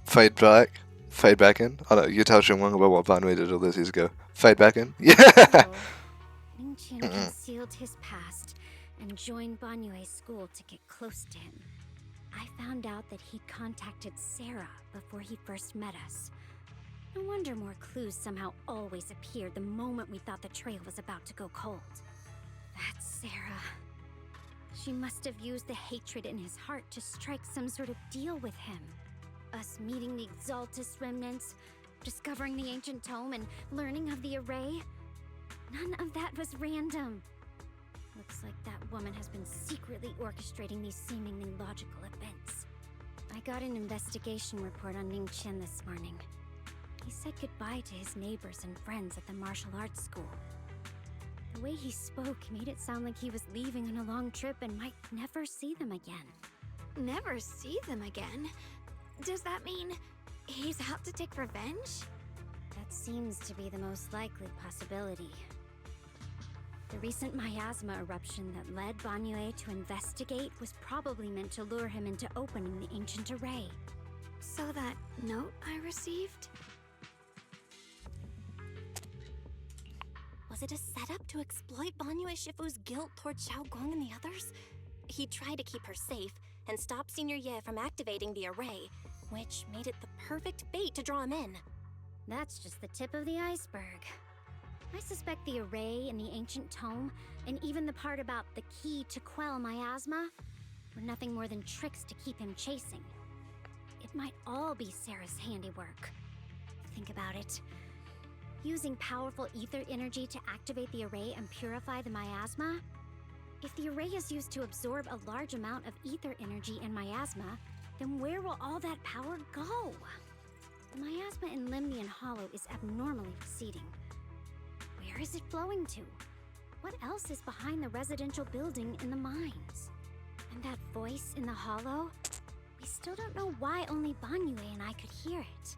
Fade back. Fade back in. Oh no, you tell Xinguang about what Banyue did all those years ago. Fade back in. Yeah! Ning Qian concealed his past and joined Banyue's school to get close to him. I found out that he contacted Sarah before he first met us. No wonder more clues somehow always appeared the moment we thought the trail was about to go cold. That's Sarah. She must have used the hatred in his heart to strike some sort of deal with him. Us meeting the Exaltus remnants, discovering the ancient tome, and learning of the array. None of that was random. Looks like that woman has been secretly orchestrating these seemingly logical events. I got an investigation report on Ning Qian this morning. He said goodbye to his neighbors and friends at the martial arts school. The way he spoke made it sound like he was leaving on a long trip and might never see them again. Never see them again? Does that mean he's out to take revenge? That seems to be the most likely possibility. The recent miasma eruption that led Banyue to investigate was probably meant to lure him into opening the ancient array. So that note I received? Was it a setup to exploit Banyue Shifu's guilt toward Xiaoguang and the others? He tried to keep her safe and stop Senior Ye from activating the array, which made it the perfect bait to draw him in. That's just the tip of the iceberg. I suspect the array and the ancient tome, and even the part about the key to quell miasma, were nothing more than tricks to keep him chasing. It might all be Sarah's handiwork. Think about it. Using powerful ether energy to activate the array and purify the miasma? If the array is used to absorb a large amount of ether energy and miasma, then where will all that power go? The miasma in Limbian Hollow is abnormally receding. Where is it flowing to? What else is behind the residential building in the mines? And that voice in the hollow? We still don't know why only Banyue and I could hear it.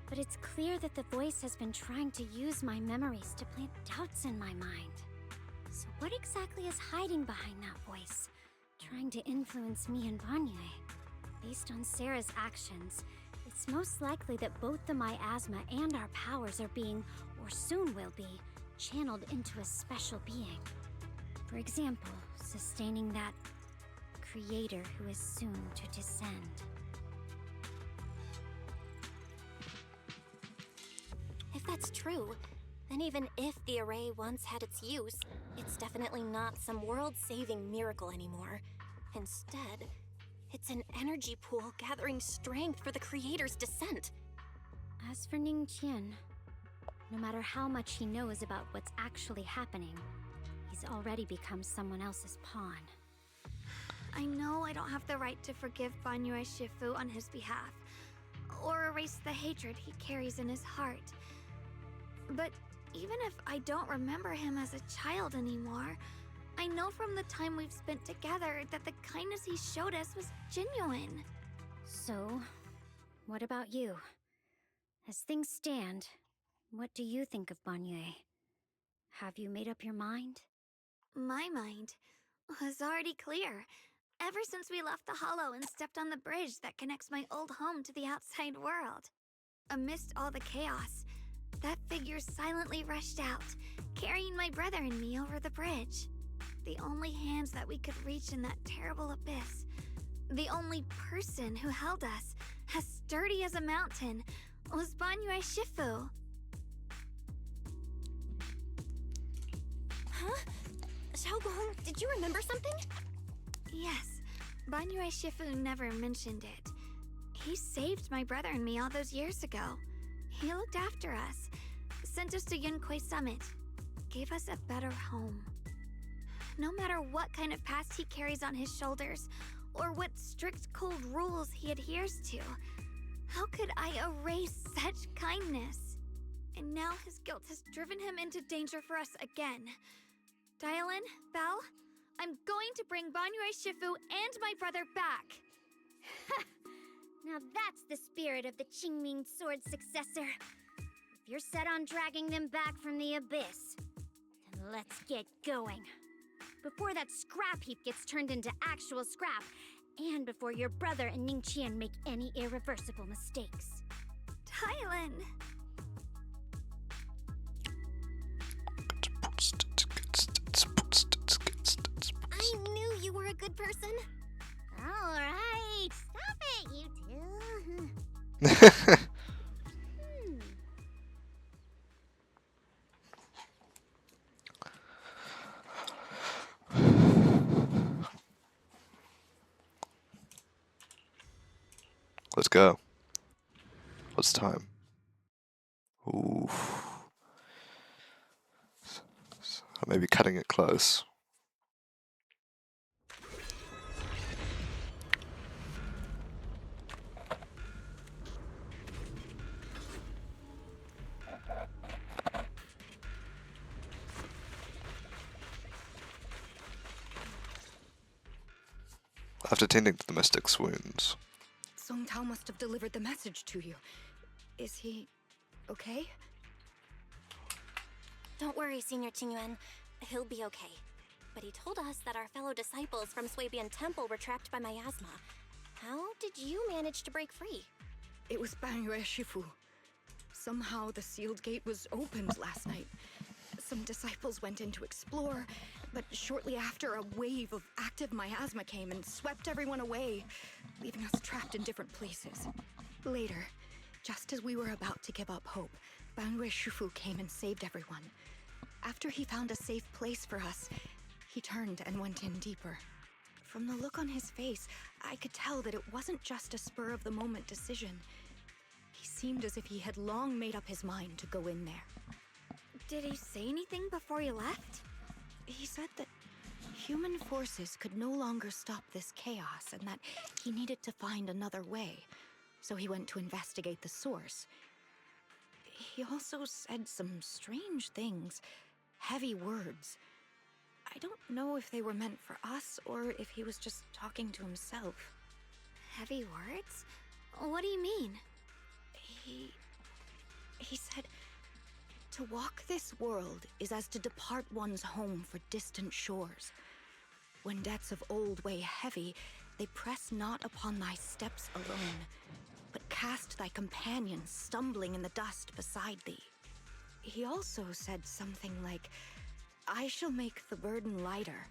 But it's clear that the voice has been trying to use my memories to plant doubts in my mind. So what exactly is hiding behind that voice? Trying to influence me and Banyue? Based on Sarah's actions, it's most likely that both the miasma and our powers are being, or soon will be, channeled into a special being. For example, sustaining that creator who is soon to descend. If that's true, then even if the array once had its use, it's definitely not some world-saving miracle anymore. Instead, it's an energy pool gathering strength for the creator's descent. As for Ning Qian, no matter how much he knows about what's actually happening, he's already become someone else's pawn. I know I don't have the right to forgive Banyue Shifu on his behalf, or erase the hatred he carries in his heart. But even if I don't remember him as a child anymore, I know from the time we've spent together that the kindness he showed us was genuine. So, what about you? As things stand, what do you think of Banyue? Have you made up your mind? My mind was already clear, ever since we left the Hollow and stepped on the bridge that connects my old home to the outside world. Amidst all the chaos, that figure silently rushed out, carrying my brother and me over the bridge. The only hands that we could reach in that terrible abyss. The only person who held us, as sturdy as a mountain, was Banyue Shifu. Huh? Xiaoguang, did you remember something? Yes, Banyue Shifu never mentioned it. He saved my brother and me all those years ago. He looked after us, sent us to Yunquei Summit, gave us a better home. No matter what kind of past he carries on his shoulders, or what strict cold rules he adheres to, how could I erase such kindness? And now his guilt has driven him into danger for us again. Dialin, Belle, I'm going to bring Banyue Shifu and my brother back. Now that's the spirit of the Qingming Sword successor. If you're set on dragging them back from the abyss, then let's get going. Before that scrap heap gets turned into actual scrap, and before your brother and Ning Qian make any irreversible mistakes. Dialin! I knew you were a good person. Alright, stop it, you two. Let's go. What's the time? Ooh. Maybe cutting it close. After tending to the mystic's wounds, Song Tao must have delivered the message to you. Is he okay? Don't worry, Senior Qingyuan. He'll be okay. But he told us that our fellow disciples from Swabian Temple were trapped by miasma. How did you manage to break free? It was Banyue Shifu. Somehow the sealed gate was opened last night. Some disciples went in to explore, but shortly after, a wave of active miasma came and swept everyone away, leaving us trapped in different places. Later, just as we were about to give up hope, Banyue Shifu came and saved everyone. After he found a safe place for us, he turned and went in deeper. From the look on his face, I could tell that it wasn't just a spur-of-the-moment decision. He seemed as if he had long made up his mind to go in there. Did he say anything before he left? He said that human forces could no longer stop this chaos and that he needed to find another way. so he went to investigate the source. He also said some strange things, heavy words. I don't know if they were meant for us or if he was just talking to himself. Heavy words? What do you mean? He said, to walk this world is as to depart one's home for distant shores. When debts of old weigh heavy, they press not upon thy steps alone, but cast thy companions stumbling in the dust beside thee. He also said something like, I shall make the burden lighter,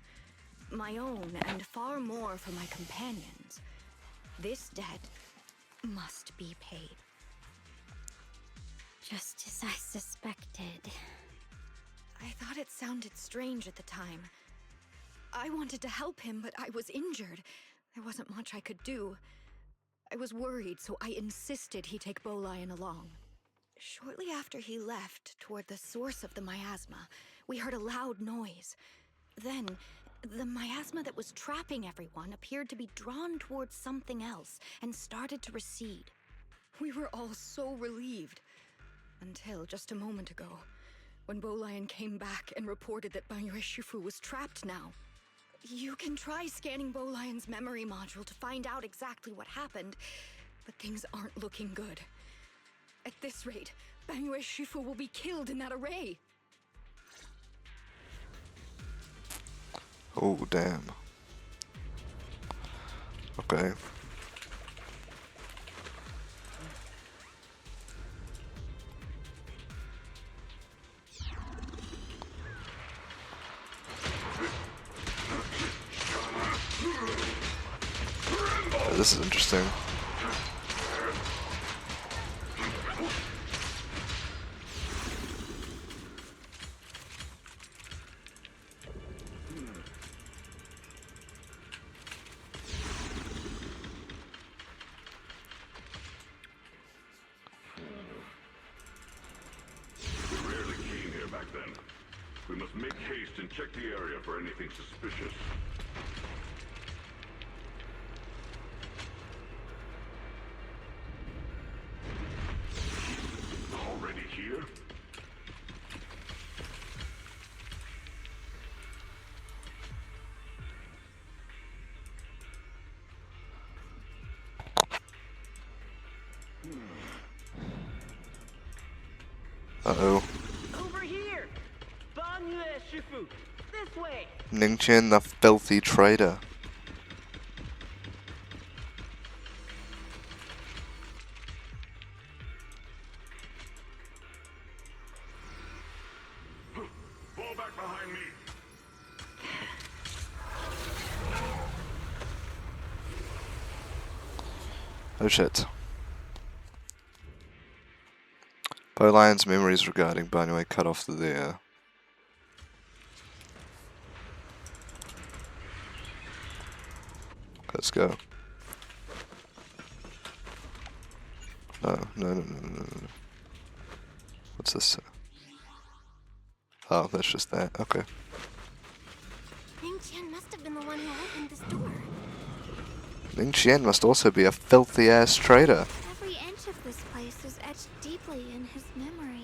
my own and far more for my companions. This debt must be paid. Just as I suspected. I thought it sounded strange at the time. I wanted to help him, but I was injured. There wasn't much I could do. I was worried, so I insisted he take Bolian along. Shortly after he left, toward the source of the miasma, we heard a loud noise. Then, the miasma that was trapping everyone appeared to be drawn towards something else and started to recede. We were all so relieved. Until just a moment ago, when Bolian came back and reported that Banyue Shifu was trapped now. You can try scanning Bolian's memory module to find out exactly what happened, but things aren't looking good. At this rate, Banyue Shifu will be killed in that array. Oh, damn. Okay. This is interesting. We rarely came here back then. We must make haste and check the area for anything suspicious. Already here? Uh-oh. Over here! Banyue Shifu! This way! Ningqian the filthy traitor. Fall back behind me! Oh shit. Bolion's memories regarding Banyue cut off there. Let's go. No. What's this? Oh, that's just that. Okay. Ningqian must have been the one who opened this door. Ningqian must also be a filthy-ass traitor. Every inch of this place is etched deeply in his memory.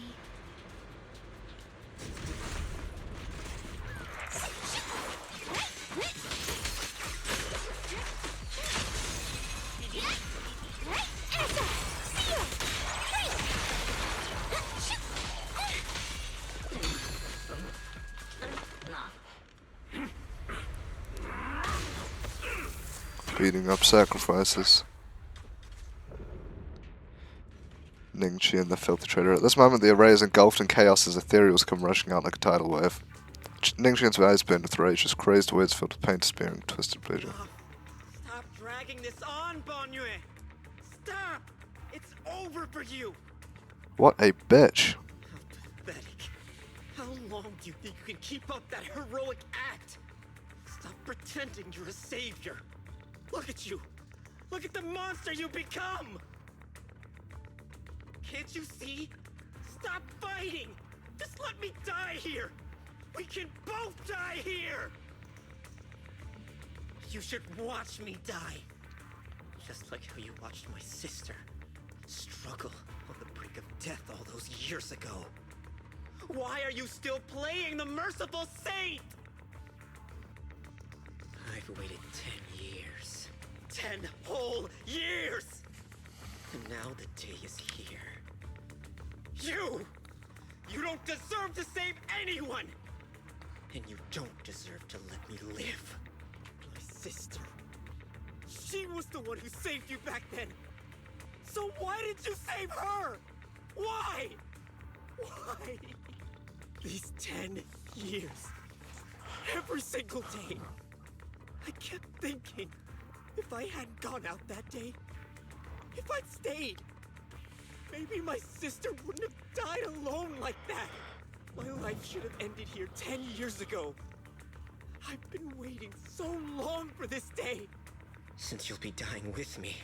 Beating up sacrifices. Ningqian, the filthy traitor. At this moment, the array is engulfed in chaos as ethereals come rushing out like a tidal wave. Ningqian's eyes burn with rage, his crazed words filled with pain, despair, and twisted pleasure. Stop dragging this on, Banyue! Stop! It's over for you! What a bitch. How pathetic. How long do you think you can keep up that heroic act? Stop pretending you're a savior. Look at you! Look at the monster you become! Can't you see? Stop fighting! Just let me die here! We can both die here! You should watch me die. Just like how you watched my sister struggle on the brink of death all those years ago. Why are you still playing the merciful saint? I've waited 10 years. 10 whole years! And now the day is here. You don't deserve to save anyone! And you don't deserve to let me live. My sister. She was the one who saved you back then. So why did you save her? Why? Why? These 10 years. Every single day. I kept thinking, if I hadn't gone out that day, if I'd stayed, maybe my sister wouldn't have died alone like that. My life should have ended here 10 years ago. I've been waiting so long for this day. Since you'll be dying with me.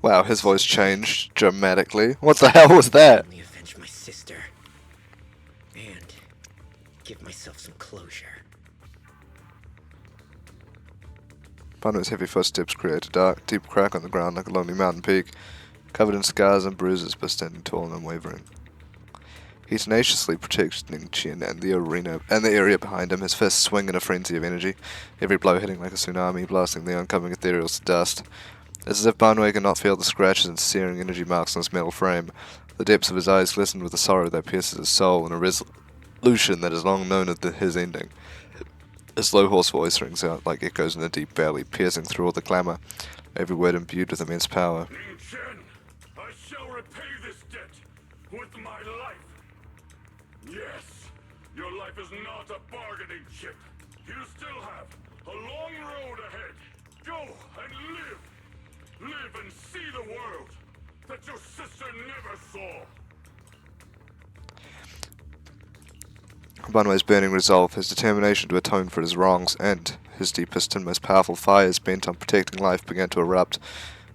Wow, his voice changed dramatically. What the hell was that? Only avenge my sister. And give myself some closure. Banwei's heavy footsteps create a dark, deep crack on the ground like a lonely mountain peak, covered in scars and bruises but standing tall and unwavering. He tenaciously protects Ning-Chen and the area behind him, his fists swing in a frenzy of energy, every blow hitting like a tsunami, blasting the oncoming ethereals to dust. It's as if Banwei could not feel the scratches and searing energy marks on his metal frame. The depths of his eyes glistened with the sorrow that pierces his soul, and a resolution that has long known his ending. His low hoarse voice rings out like echoes in a deep valley, piercing through all the clamour, every word imbued with immense power. Ning-Chen, I shall repay this debt with my life. Yes, your life is not a bargaining chip. You still have a long road ahead. Go and live. Live and see the world that your sister never saw. Banwei's burning resolve, his determination to atone for his wrongs, and his deepest and most powerful fires bent on protecting life began to erupt.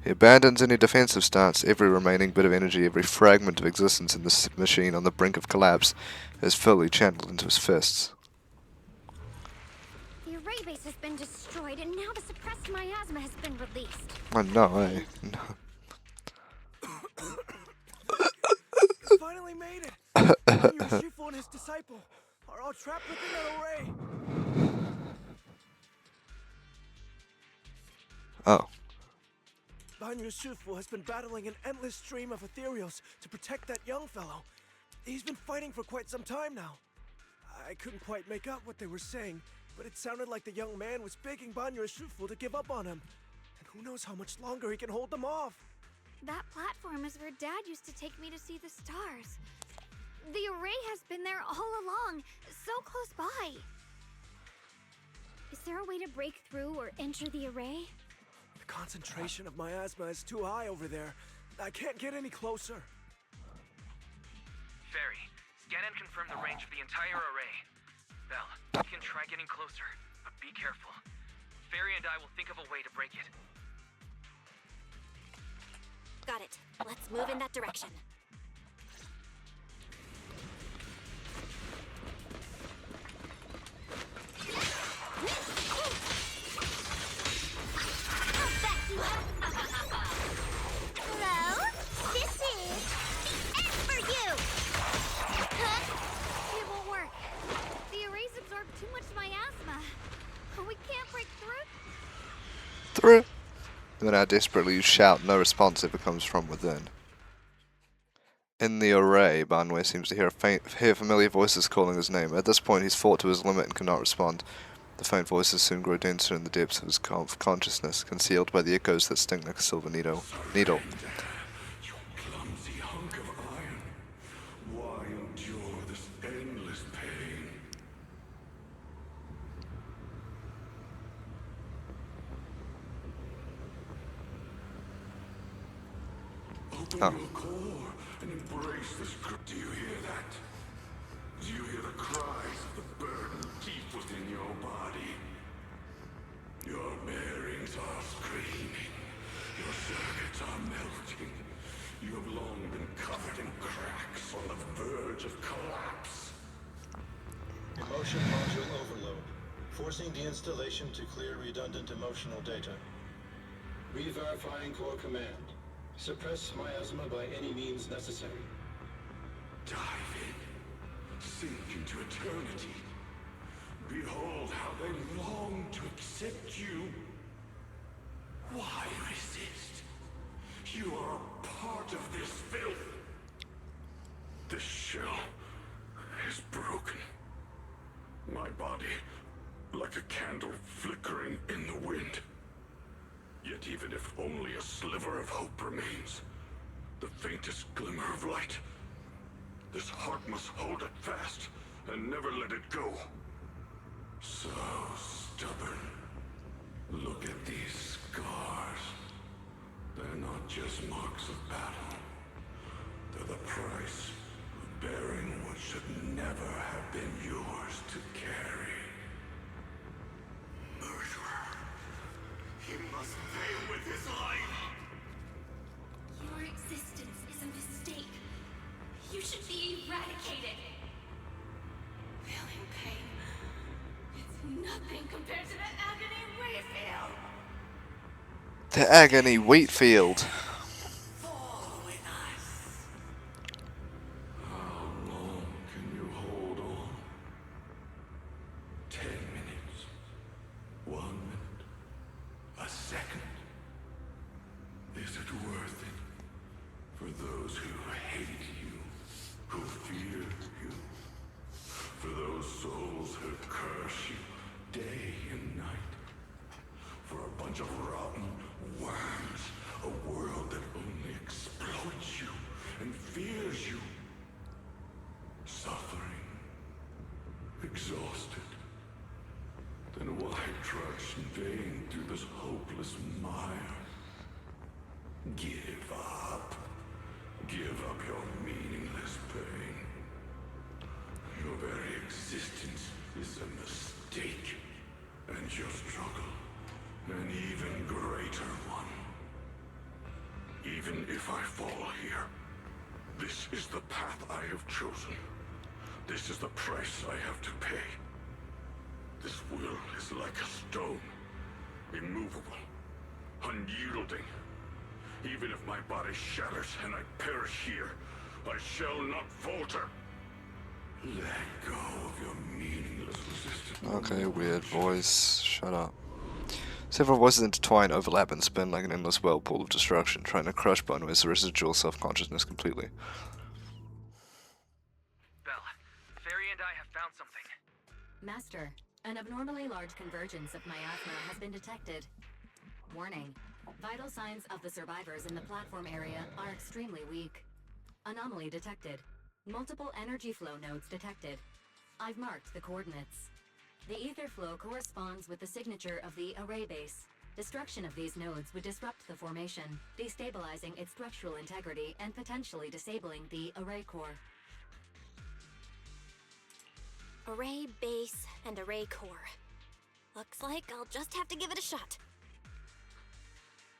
He abandons any defensive stance. Every remaining bit of energy, every fragment of existence in this machine on the brink of collapse is fully channeled into his fists. The array base has been destroyed, and now the suppressed miasma has been released. Oh no, eh? No. Finally made it! Banyu Shifu and his disciple are all trapped within that array. Oh. Banyu Shifu has been battling an endless stream of ethereals to protect that young fellow. He's been fighting for quite some time now. I couldn't quite make out what they were saying, but it sounded like the young man was begging Banyu Shifu to give up on him. And who knows how much longer he can hold them off. That platform is where Dad used to take me to see the stars. The array has been there all along, so close by. Is there a way to break through or enter the array? The concentration of miasma is too high over there. I can't get any closer. Fairy, scan and confirm the range of the entire array. Belle, you can try getting closer, but be careful. Fairy and I will think of a way to break it. Got it. Let's move in that direction. Hello? This is the end for you! Huh? It won't work. The arrays absorb too much miasma. We can't break through. Through. And then I desperately shout, no response ever comes from within. In the array, Banwei seems to hear familiar voices calling his name. At this point, he's fought to his limit and cannot respond. The faint voices soon grow denser in the depths of his consciousness, concealed by the echoes that sting like a silver needle. You clumsy hunk of iron. Why endure this endless pain? Open your core and embrace this. Do you hear that? Do you hear the cries of the burden deep within your body? Your bearings are screaming. Your circuits are melting. You have long been covered in cracks on the verge of collapse. Emotion module overload. Forcing deinstallation to clear redundant emotional data. Re-verifying core command. Suppress miasma by any means necessary. Dive in. Sink into eternity. Behold how they long to accept you. Why resist? You are a part of this filth. This shell is broken. My body, like a candle flickering in the wind. Yet even if only a sliver of hope remains, the faintest glimmer of light, this heart must hold it fast and never let it go. So stubborn. Look at these scars. They're not just marks of battle. They're the price of bearing what should never have been yours to carry. Murderer. He must pay with his life. Your existence is a mistake. You should be eradicated. Feeling pain. It's nothing compared to the agony we feel. The agony Wheatfield. Fall with us. How long can you hold on? 10 minutes. 1 minute. A second. Is it worth it? For those who hate you, who fear you, for those souls who curse you day and night, for a bunch of rotten worms, a world that only exploits you and fears you, suffering, exhausted, then why trudge in vain through this hopeless mire? Give up. Give up your meaningless pain. Your very existence is a mistake, and your struggle, an even greater one. Even if I fall here, this is the path I have chosen. This is the price I have to pay. This will is like a stone, immovable, unyielding. Even if my body shatters and I perish here, I shall not falter. Let go of your meaningless resistance. Okay, weird voice. Shut up. Several voices intertwine, overlap, and spin like an endless whirlpool of destruction, trying to crush Bunway's residual self-consciousness completely. Belle, Fairy and I have found something. Master, an abnormally large convergence of miasma has been detected. Warning. Vital signs of the survivors in the platform area are extremely weak. Anomaly detected. Multiple energy flow nodes detected. I've marked the coordinates. The ether flow corresponds with the signature of the array base. Destruction of these nodes would disrupt the formation, destabilizing its structural integrity and potentially disabling the array core. Array base and array core. Looks like I'll just have to give it a shot.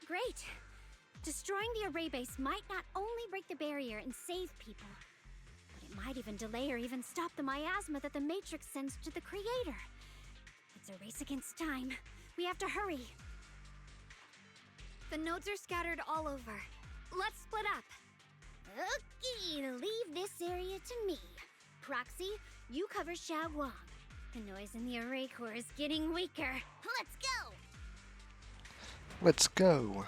Great! Destroying the array base might not only break the barrier and save people, but it might even delay or even stop the miasma that the Matrix sends to the Creator. It's a race against time. We have to hurry. The nodes are scattered all over. Let's split up. Okay, leave this area to me. Proxy, you cover Xiaoguang. The noise in the array core is getting weaker. Let's go! Let's go.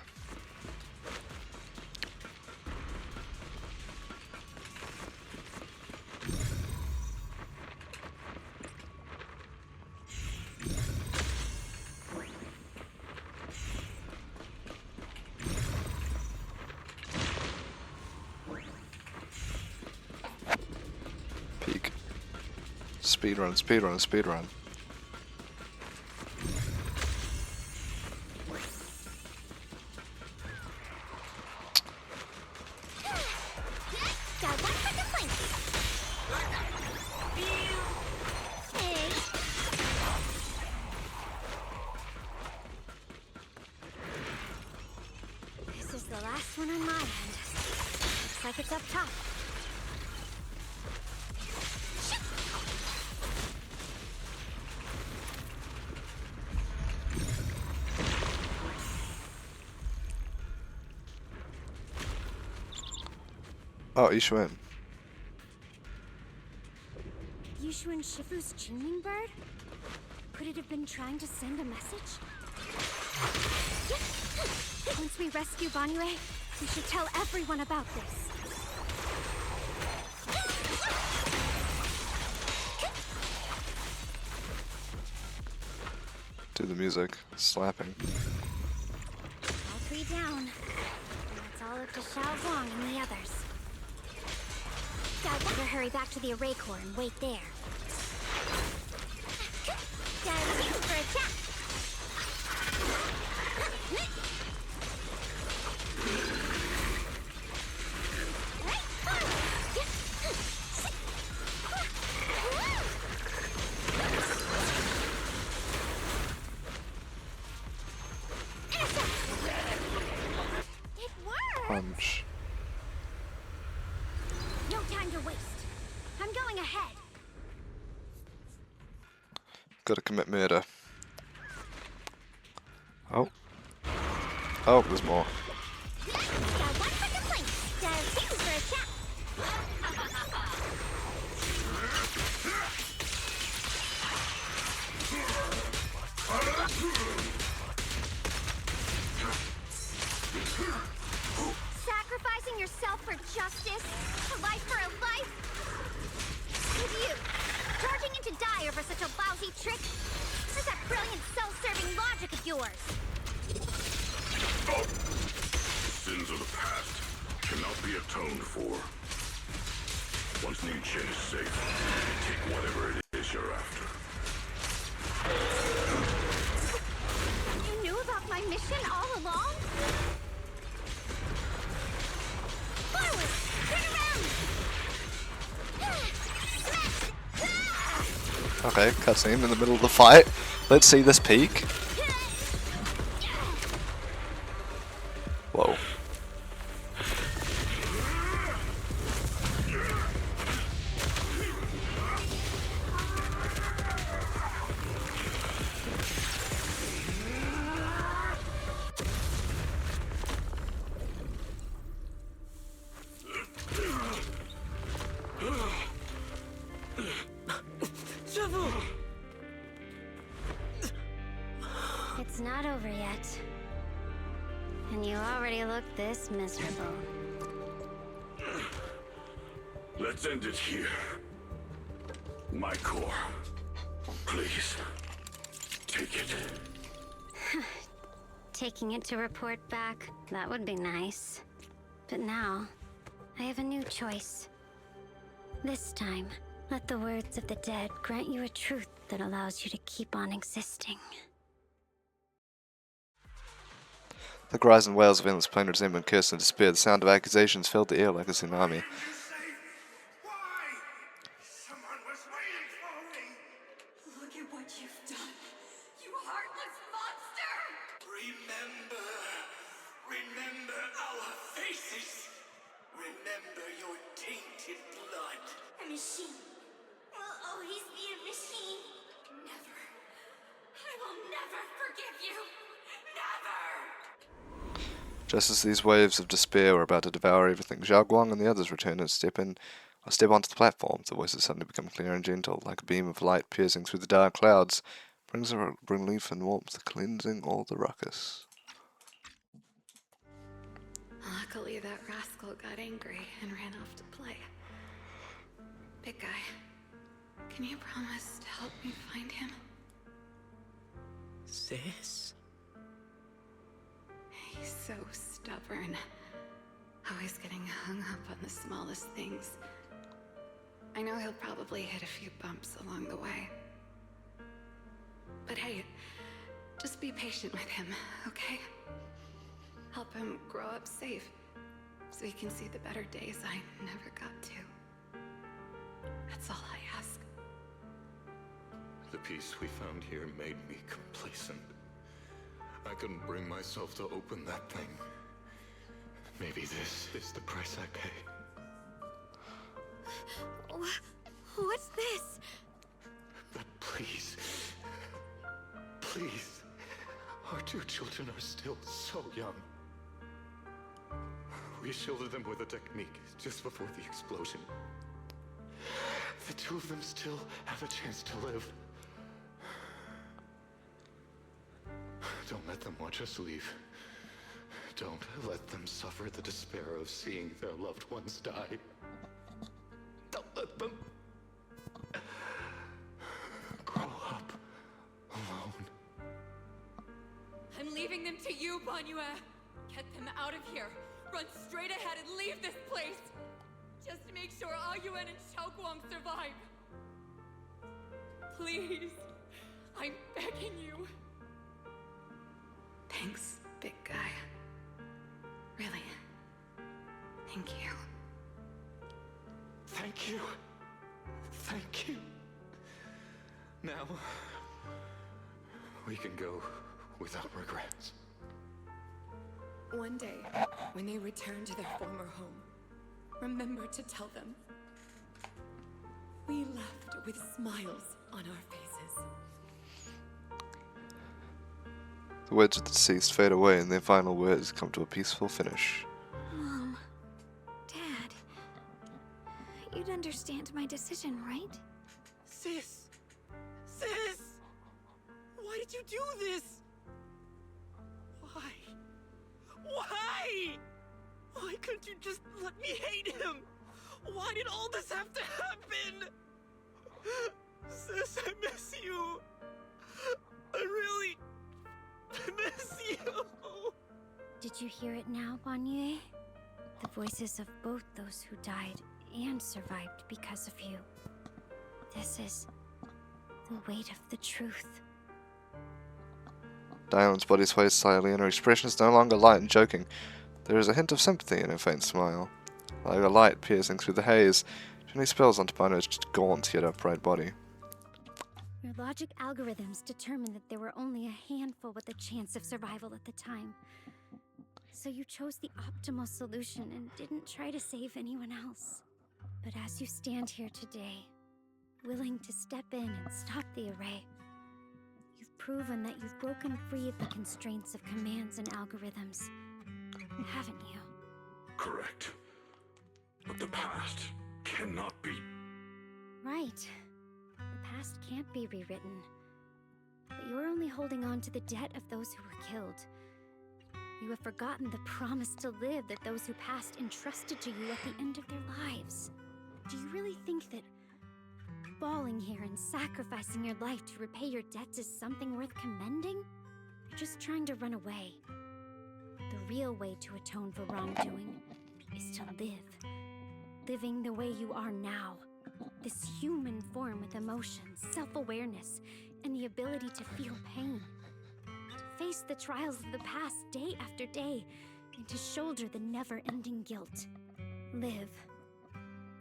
Peek. Speedrun, speedrun, speedrun. Got one for the flanky. Hey. This is the last one on my end. Looks like it's up top. Oh, Ishuin. Yushu and Shifu's tuning bird? Could it have been trying to send a message? Once we rescue Banyue, we should tell everyone about this. Do the music. Slapping. All three down. And that's all up to Xiaoguang and the others. Better hurry back to the array core and wait there. Time for a chat. It worked! Punch. No time to waste. I'm going ahead. Gotta commit murder. Oh. Oh, there's more. Got one for complaints. Two for a chat. Sacrificing yourself for justice? A life for a life? And you, charging into die over such a lousy trick? Where's that brilliant self-serving logic of yours? Sins of the past cannot be atoned for. Once Nietzsche is safe, take whatever it is you're after. You knew about my mission all along? Forward! Turn around! Okay, cutscene in the middle of the fight. Let's see this peak. Whoa. It's not over yet. And you already look this miserable. Let's end it here. My core. Please. Take it. Taking it to report back, that would be nice. But now, I have a new choice. This time, let the words of the dead grant you a truth that allows you to keep on existing. The cries and wails of endless pain, resentment, curse, and despair. The sound of accusations filled the air like a tsunami. Look at what you've done, you heartless monster! Remember our faces. Remember your tainted blood. A machine will always be a machine. Never. I will never forgive you. Never! Just as these waves of despair were about to devour everything, Zhao Guang and the others return and step onto the platform. The voices suddenly become clear and gentle, like a beam of light piercing through the dark clouds. Brings a relief and warmth, cleansing all the ruckus. Luckily, that rascal got angry and ran off to play. Big guy, can you promise to help me find him? Sis? He's so stubborn. Always getting hung up on the smallest things. I know he'll probably hit a few bumps along the way. But hey, just be patient with him, okay? Help him grow up safe, so he can see the better days I never got to. That's all I ask. The peace we found here made me complacent. I couldn't bring myself to open that thing. Maybe this is the price I pay. What's this? But please, our two children are still so young. We shielded them with a technique just before the explosion. The two of them still have a chance to live. Don't let them watch us leave. Don't let them suffer the despair of seeing their loved ones die. Don't let them grow up alone. I'm leaving them to you, Banyue. Get them out of here. Run straight ahead and leave this place. Just to make sure Ayuan and Xiaoguang survive. Please. I'm begging you. Thanks, big guy. Really. Thank you. Thank you. Thank you. Now, we can go without regrets. One day, when they return to their former home, remember to tell them we left with smiles on our faces. The words of the deceased fade away and their final words come to a peaceful finish. Mom, Dad, you'd understand my decision, right? Sis! Sis! Why did you do this? Why? Why? Why couldn't you just let me hate him? Why did all this have to happen? Sis, I miss you. I really miss you. Did you hear it now, Banyue? The voices of both those who died and survived because of you. This is the weight of the truth. Diane's body sways slightly and her expression is no longer light and joking. There is a hint of sympathy in her faint smile. Like a light piercing through the haze, she only spills onto Bano's gaunt yet upright body. Your logic algorithms determined that there were only a handful with a chance of survival at the time. So you chose the optimal solution and didn't try to save anyone else. But as you stand here today, willing to step in and stop the array, you've proven that you've broken free of the constraints of commands and algorithms, haven't you? Correct. But the past cannot be. Right. The past can't be rewritten. But you're only holding on to the debt of those who were killed. You have forgotten the promise to live that those who passed entrusted to you at the end of their lives. Do you really think that falling here and sacrificing your life to repay your debts is something worth commending? You're just trying to run away. The real way to atone for wrongdoing is to live. Living the way you are now. This human form with emotions, self-awareness, and the ability to feel pain. To face the trials of the past day after day, and to shoulder the never-ending guilt. Live.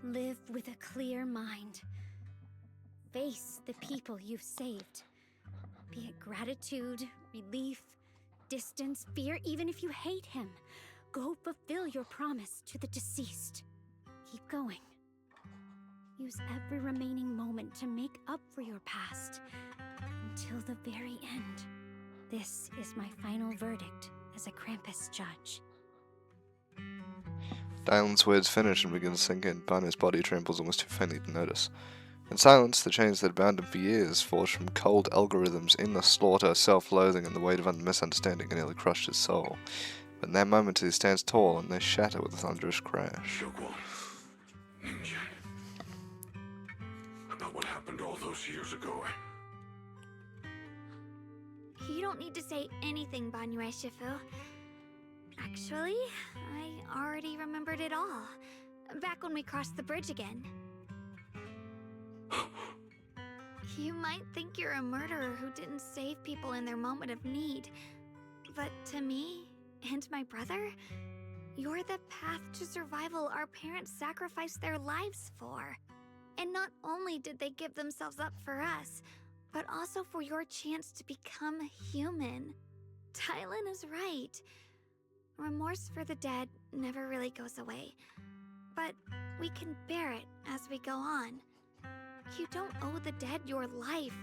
Live with a clear mind. Face the people you've saved. Be it gratitude, relief, distance, fear, even if you hate him. Go fulfill your promise to the deceased. Keep going. Use every remaining moment to make up for your past. Until the very end. This is my final verdict as a Krampus judge. Dylan's words finish and begin to sink in. Bano's body trembles almost too faintly to notice. In silence, the chains that had bound him for years, forged from cold algorithms, endless slaughter, self-loathing, and the weight of misunderstanding, nearly crushed his soul. But in that moment he stands tall, and they shatter with a thunderous crash. Ninja. About what happened all those years ago. You don't need to say anything, Banyue Shifu. Actually, I already remembered it all. Back when we crossed the bridge again. You might think you're a murderer who didn't save people in their moment of need. But to me, and my brother, you're the path to survival our parents sacrificed their lives for. And not only did they give themselves up for us, but also for your chance to become human. Tylan is right. Remorse for the dead never really goes away. But we can bear it as we go on. You don't owe the dead your life.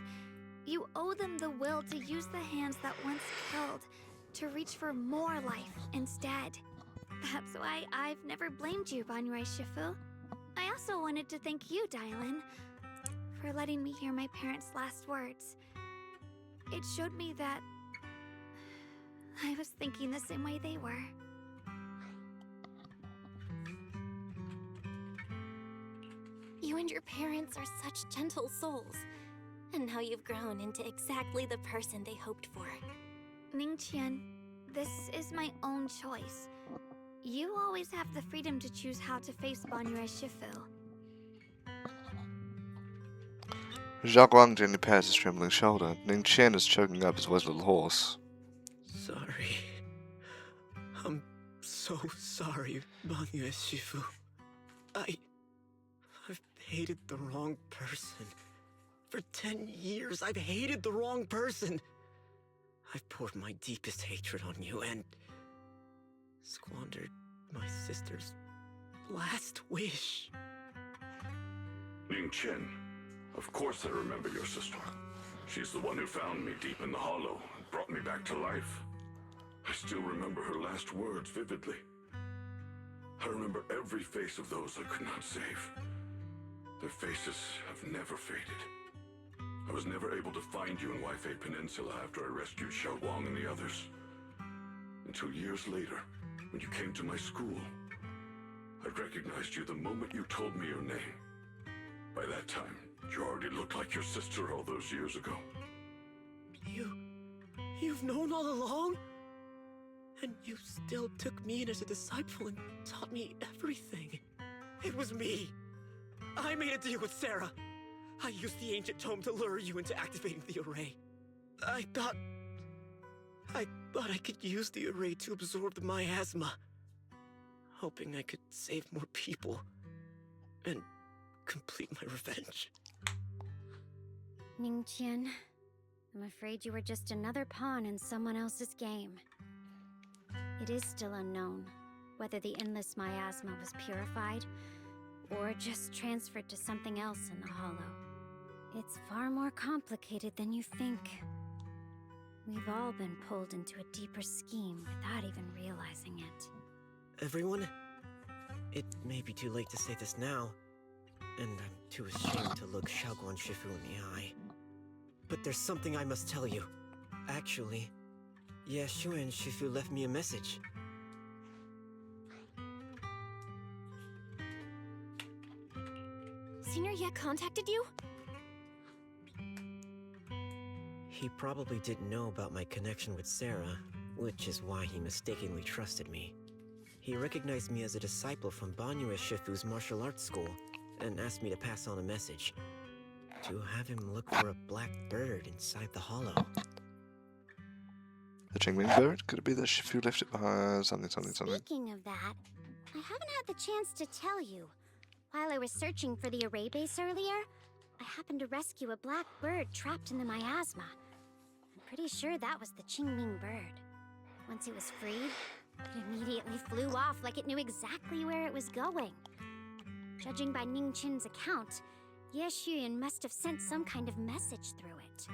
You owe them the will to use the hands that once killed to reach for more life instead. That's why I've never blamed you, Banyue Shifu. I also wanted to thank you, Dylan, for letting me hear my parents' last words. It showed me that I was thinking the same way they were. You and your parents are such gentle souls. And now you've grown into exactly the person they hoped for. Ningqian, this is my own choice. You always have the freedom to choose how to face Banyue Shifu. Zhao Guang gently pats his trembling shoulder. Ning Qian is choking up his wet little horse. Sorry. I'm so sorry, Banyue Shifu. I've hated the wrong person. For 10 years, I've hated the wrong person. I've poured my deepest hatred on you and squandered my sister's last wish. Ning Qian, of course I remember your sister. She's the one who found me deep in the hollow and brought me back to life. I still remember her last words vividly. I remember every face of those I could not save. Their faces have never faded. I was never able to find you in Waifei Peninsula after I rescued Xiao Guang and the others. Until years later, when you came to my school, I recognized you the moment you told me your name. By that time, you already looked like your sister all those years ago. You've known all along? And you still took me in as a disciple and taught me everything. It was me. I made a deal with Sarah. I used the ancient tome to lure you into activating the array. I thought I could use the array to absorb the miasma, hoping I could save more people and complete my revenge. Ningqian, I'm afraid you were just another pawn in someone else's game. It is still unknown whether the endless miasma was purified or just transferred to something else in the hollow. It's far more complicated than you think. We've all been pulled into a deeper scheme without even realizing it. Everyone, it may be too late to say this now, and I'm too ashamed to look Xiaoguan Shifu in the eye. But there's something I must tell you. Actually, Yeshua Shifu left me a message. Senior yet contacted you? He probably didn't know about my connection with Sarah, which is why he mistakenly trusted me. He recognized me as a disciple from Banyue Shifu's martial arts school, and asked me to pass on a message. To have him look for a black bird inside the hollow. The Qingming bird? Could it be that Shifu left it behind something? Speaking of that, I haven't had the chance to tell you. While I was searching for the array base earlier, I happened to rescue a black bird trapped in the miasma. I'm pretty sure that was the Qingming bird. Once it was freed, it immediately flew off like it knew exactly where it was going. Judging by Ningqian's account, Ye Xuyan must have sent some kind of message through it.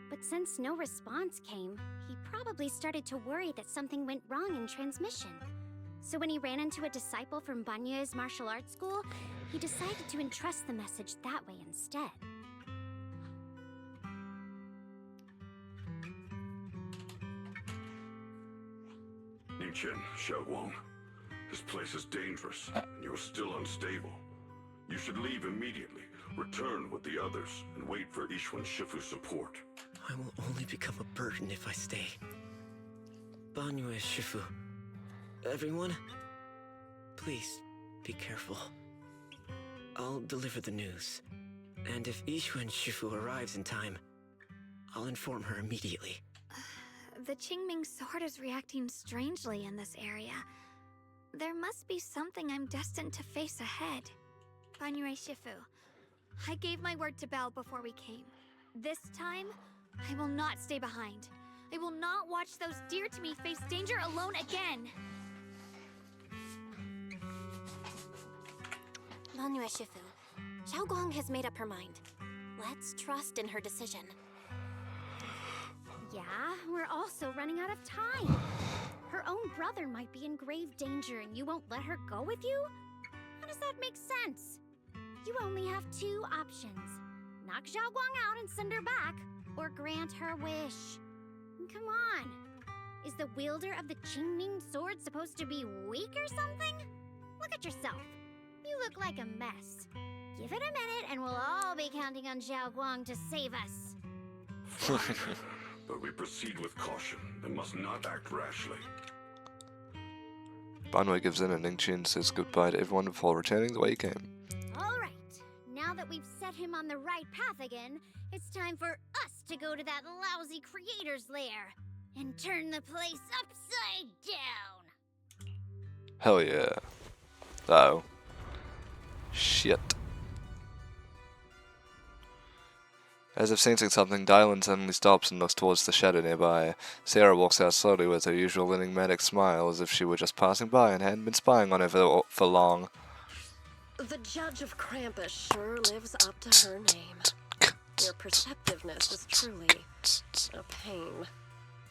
But since no response came, he probably started to worry that something went wrong in transmission. So when he ran into a disciple from Banyue's martial arts school, he decided to entrust the message that way instead. Ningqian, Xiaoguang, this place is dangerous, and you're still unstable. You should leave immediately, return with the others, and wait for Yixuan Shifu's support. I will only become a burden if I stay. Banyue Shifu. Everyone, please be careful. I'll deliver the news. And if Yixuan Shifu arrives in time, I'll inform her immediately. The Qingming sword is reacting strangely in this area. There must be something I'm destined to face ahead. Banyue Shifu, I gave my word to Belle before we came. This time, I will not stay behind. I will not watch those dear to me face danger alone again. Banyue Shifu, Xiaoguang has made up her mind. Let's trust in her decision. Yeah, we're also running out of time. Her own brother might be in grave danger and you won't let her go with you? How does that make sense? You only have two options. Knock Xiaoguang out and send her back, or grant her wish. Come on. Is the wielder of the Qingming sword supposed to be weak or something? Look at yourself. You look like a mess. Give it a minute and we'll all be counting on Xiaoguang to save us. But we proceed with caution and must not act rashly. Banwei gives in and Ningqian says goodbye to everyone before returning the way he came. All right. Now that we've set him on the right path again, it's time for us to go to that lousy creator's lair and turn the place upside down. Hell yeah. Oh. Shit. As if sensing something, Dylan suddenly stops and looks towards the shadow nearby. Sarah walks out slowly with her usual enigmatic smile, as if she were just passing by and hadn't been spying on her for long. The Judge of Krampus sure lives up to her name. Your perceptiveness is truly a pain.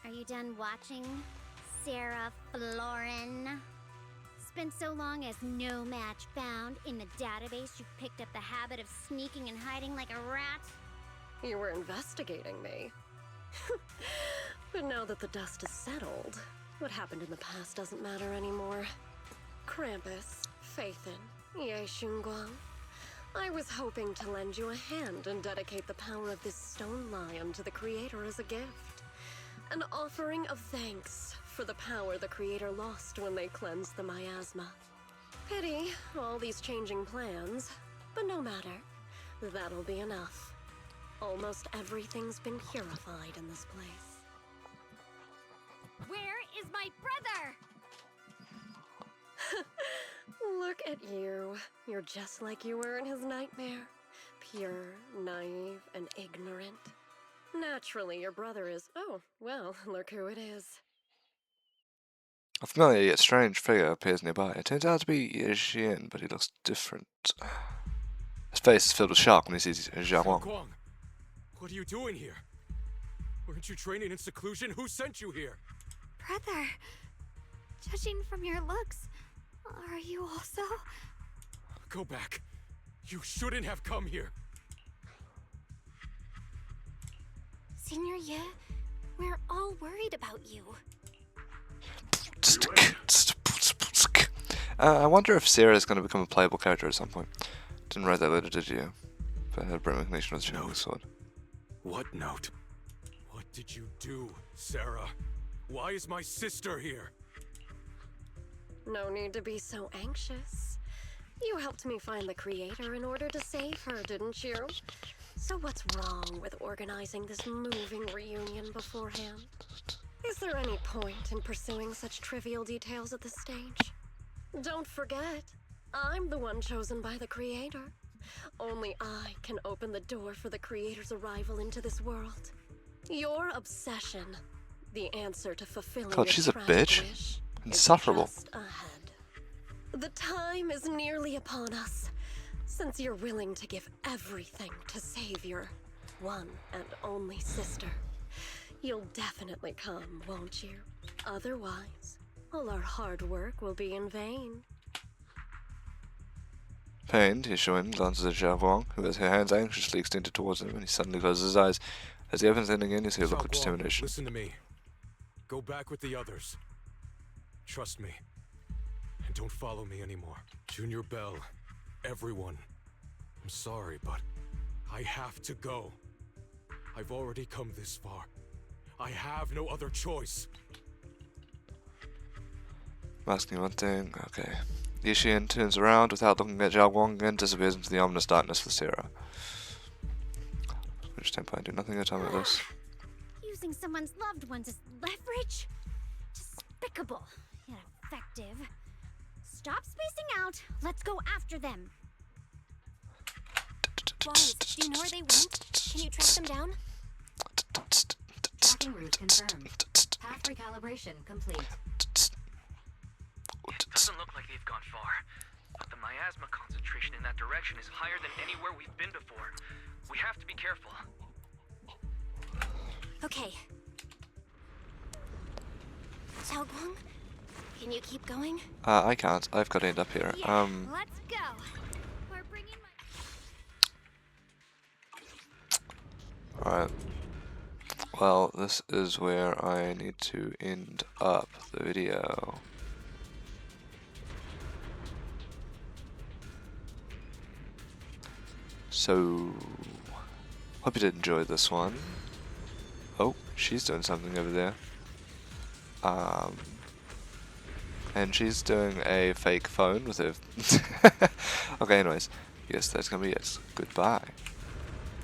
Are you done watching, Sarah Florin? Spent so long as no match found in the database, you picked up the habit of sneaking and hiding like a rat? You were investigating me. But now that the dust is settled, what happened in the past doesn't matter anymore. Krampus, Faithin, Ye Xunguang. I was hoping to lend you a hand and dedicate the power of this stone lion to the Creator as a gift. An offering of thanks for the power the Creator lost when they cleansed the miasma. Pity, all these changing plans, but no matter. That'll be enough. Almost everything's been purified in this place. Where is my brother? Look at you. You're just like you were in his nightmare. Pure, naive, and ignorant. Naturally, your brother is... Oh, well, look who it is. A familiar yet strange figure appears nearby. It turns out to be Xian, but he looks different. His face is filled with shock when he sees Xiaoguang. Guang, what are you doing here? Weren't you training in seclusion? Who sent you here? Brother, judging from your looks, are you also? Go back. You shouldn't have come here. Senior Ye, we're all worried about you. I wonder if Sarah is going to become a playable character at some point. Didn't write that letter, did you? But I had a brain recognition of the Chinese sword. What note? What did you do, Sarah? Why is my sister here? No need to be so anxious. You helped me find the Creator in order to save her, didn't you? So what's wrong with organizing this moving reunion beforehand? Is there any point in pursuing such trivial details at this stage? Don't forget, I'm the one chosen by the Creator. Only I can open the door for the Creator's arrival into this world. Your obsession, the answer to fulfilling God, your she's a tragic bitch. wish, Insufferable. is just ahead. The time is nearly upon us, since you're willing to give everything to save your one and only sister. You'll definitely come, won't you? Otherwise, all our hard work will be in vain. Pained, Yishuan glances at Xiaoguang, who has her hands anxiously extended towards him, and he suddenly closes his eyes. As he opens them again, you see a look of Xiaoguang, determination. listen to me. Go back with the others. Trust me. And don't follow me anymore. Junior Bell, everyone. I'm sorry, but I have to go. I've already come this far. I have no other choice. I'm asking one thing. Okay. Yishian turns around without looking at Xiaoguang and disappears into the ominous darkness with Sarah. Which tempo I do nothing at a time like this. Using someone's loved ones as leverage? Despicable, yet effective. Stop spacing out. Let's go after them. Wise, do you know where they went? Can you track them down? Tracking route confirmed. Path recalibration complete. Doesn't look like they've gone far. But the miasma concentration in that direction is higher than anywhere we've been before. We have to be careful. Okay. Xiaoguang, Can you keep going? I can't. I've got to end up here. Let's go. We're bringing my... Alright. Well, this is where I need to end up the video. So, hope you did enjoy this one. Oh, she's doing something over there. And she's doing a fake phone with her. Okay, anyways, yes, that's gonna be it. Goodbye.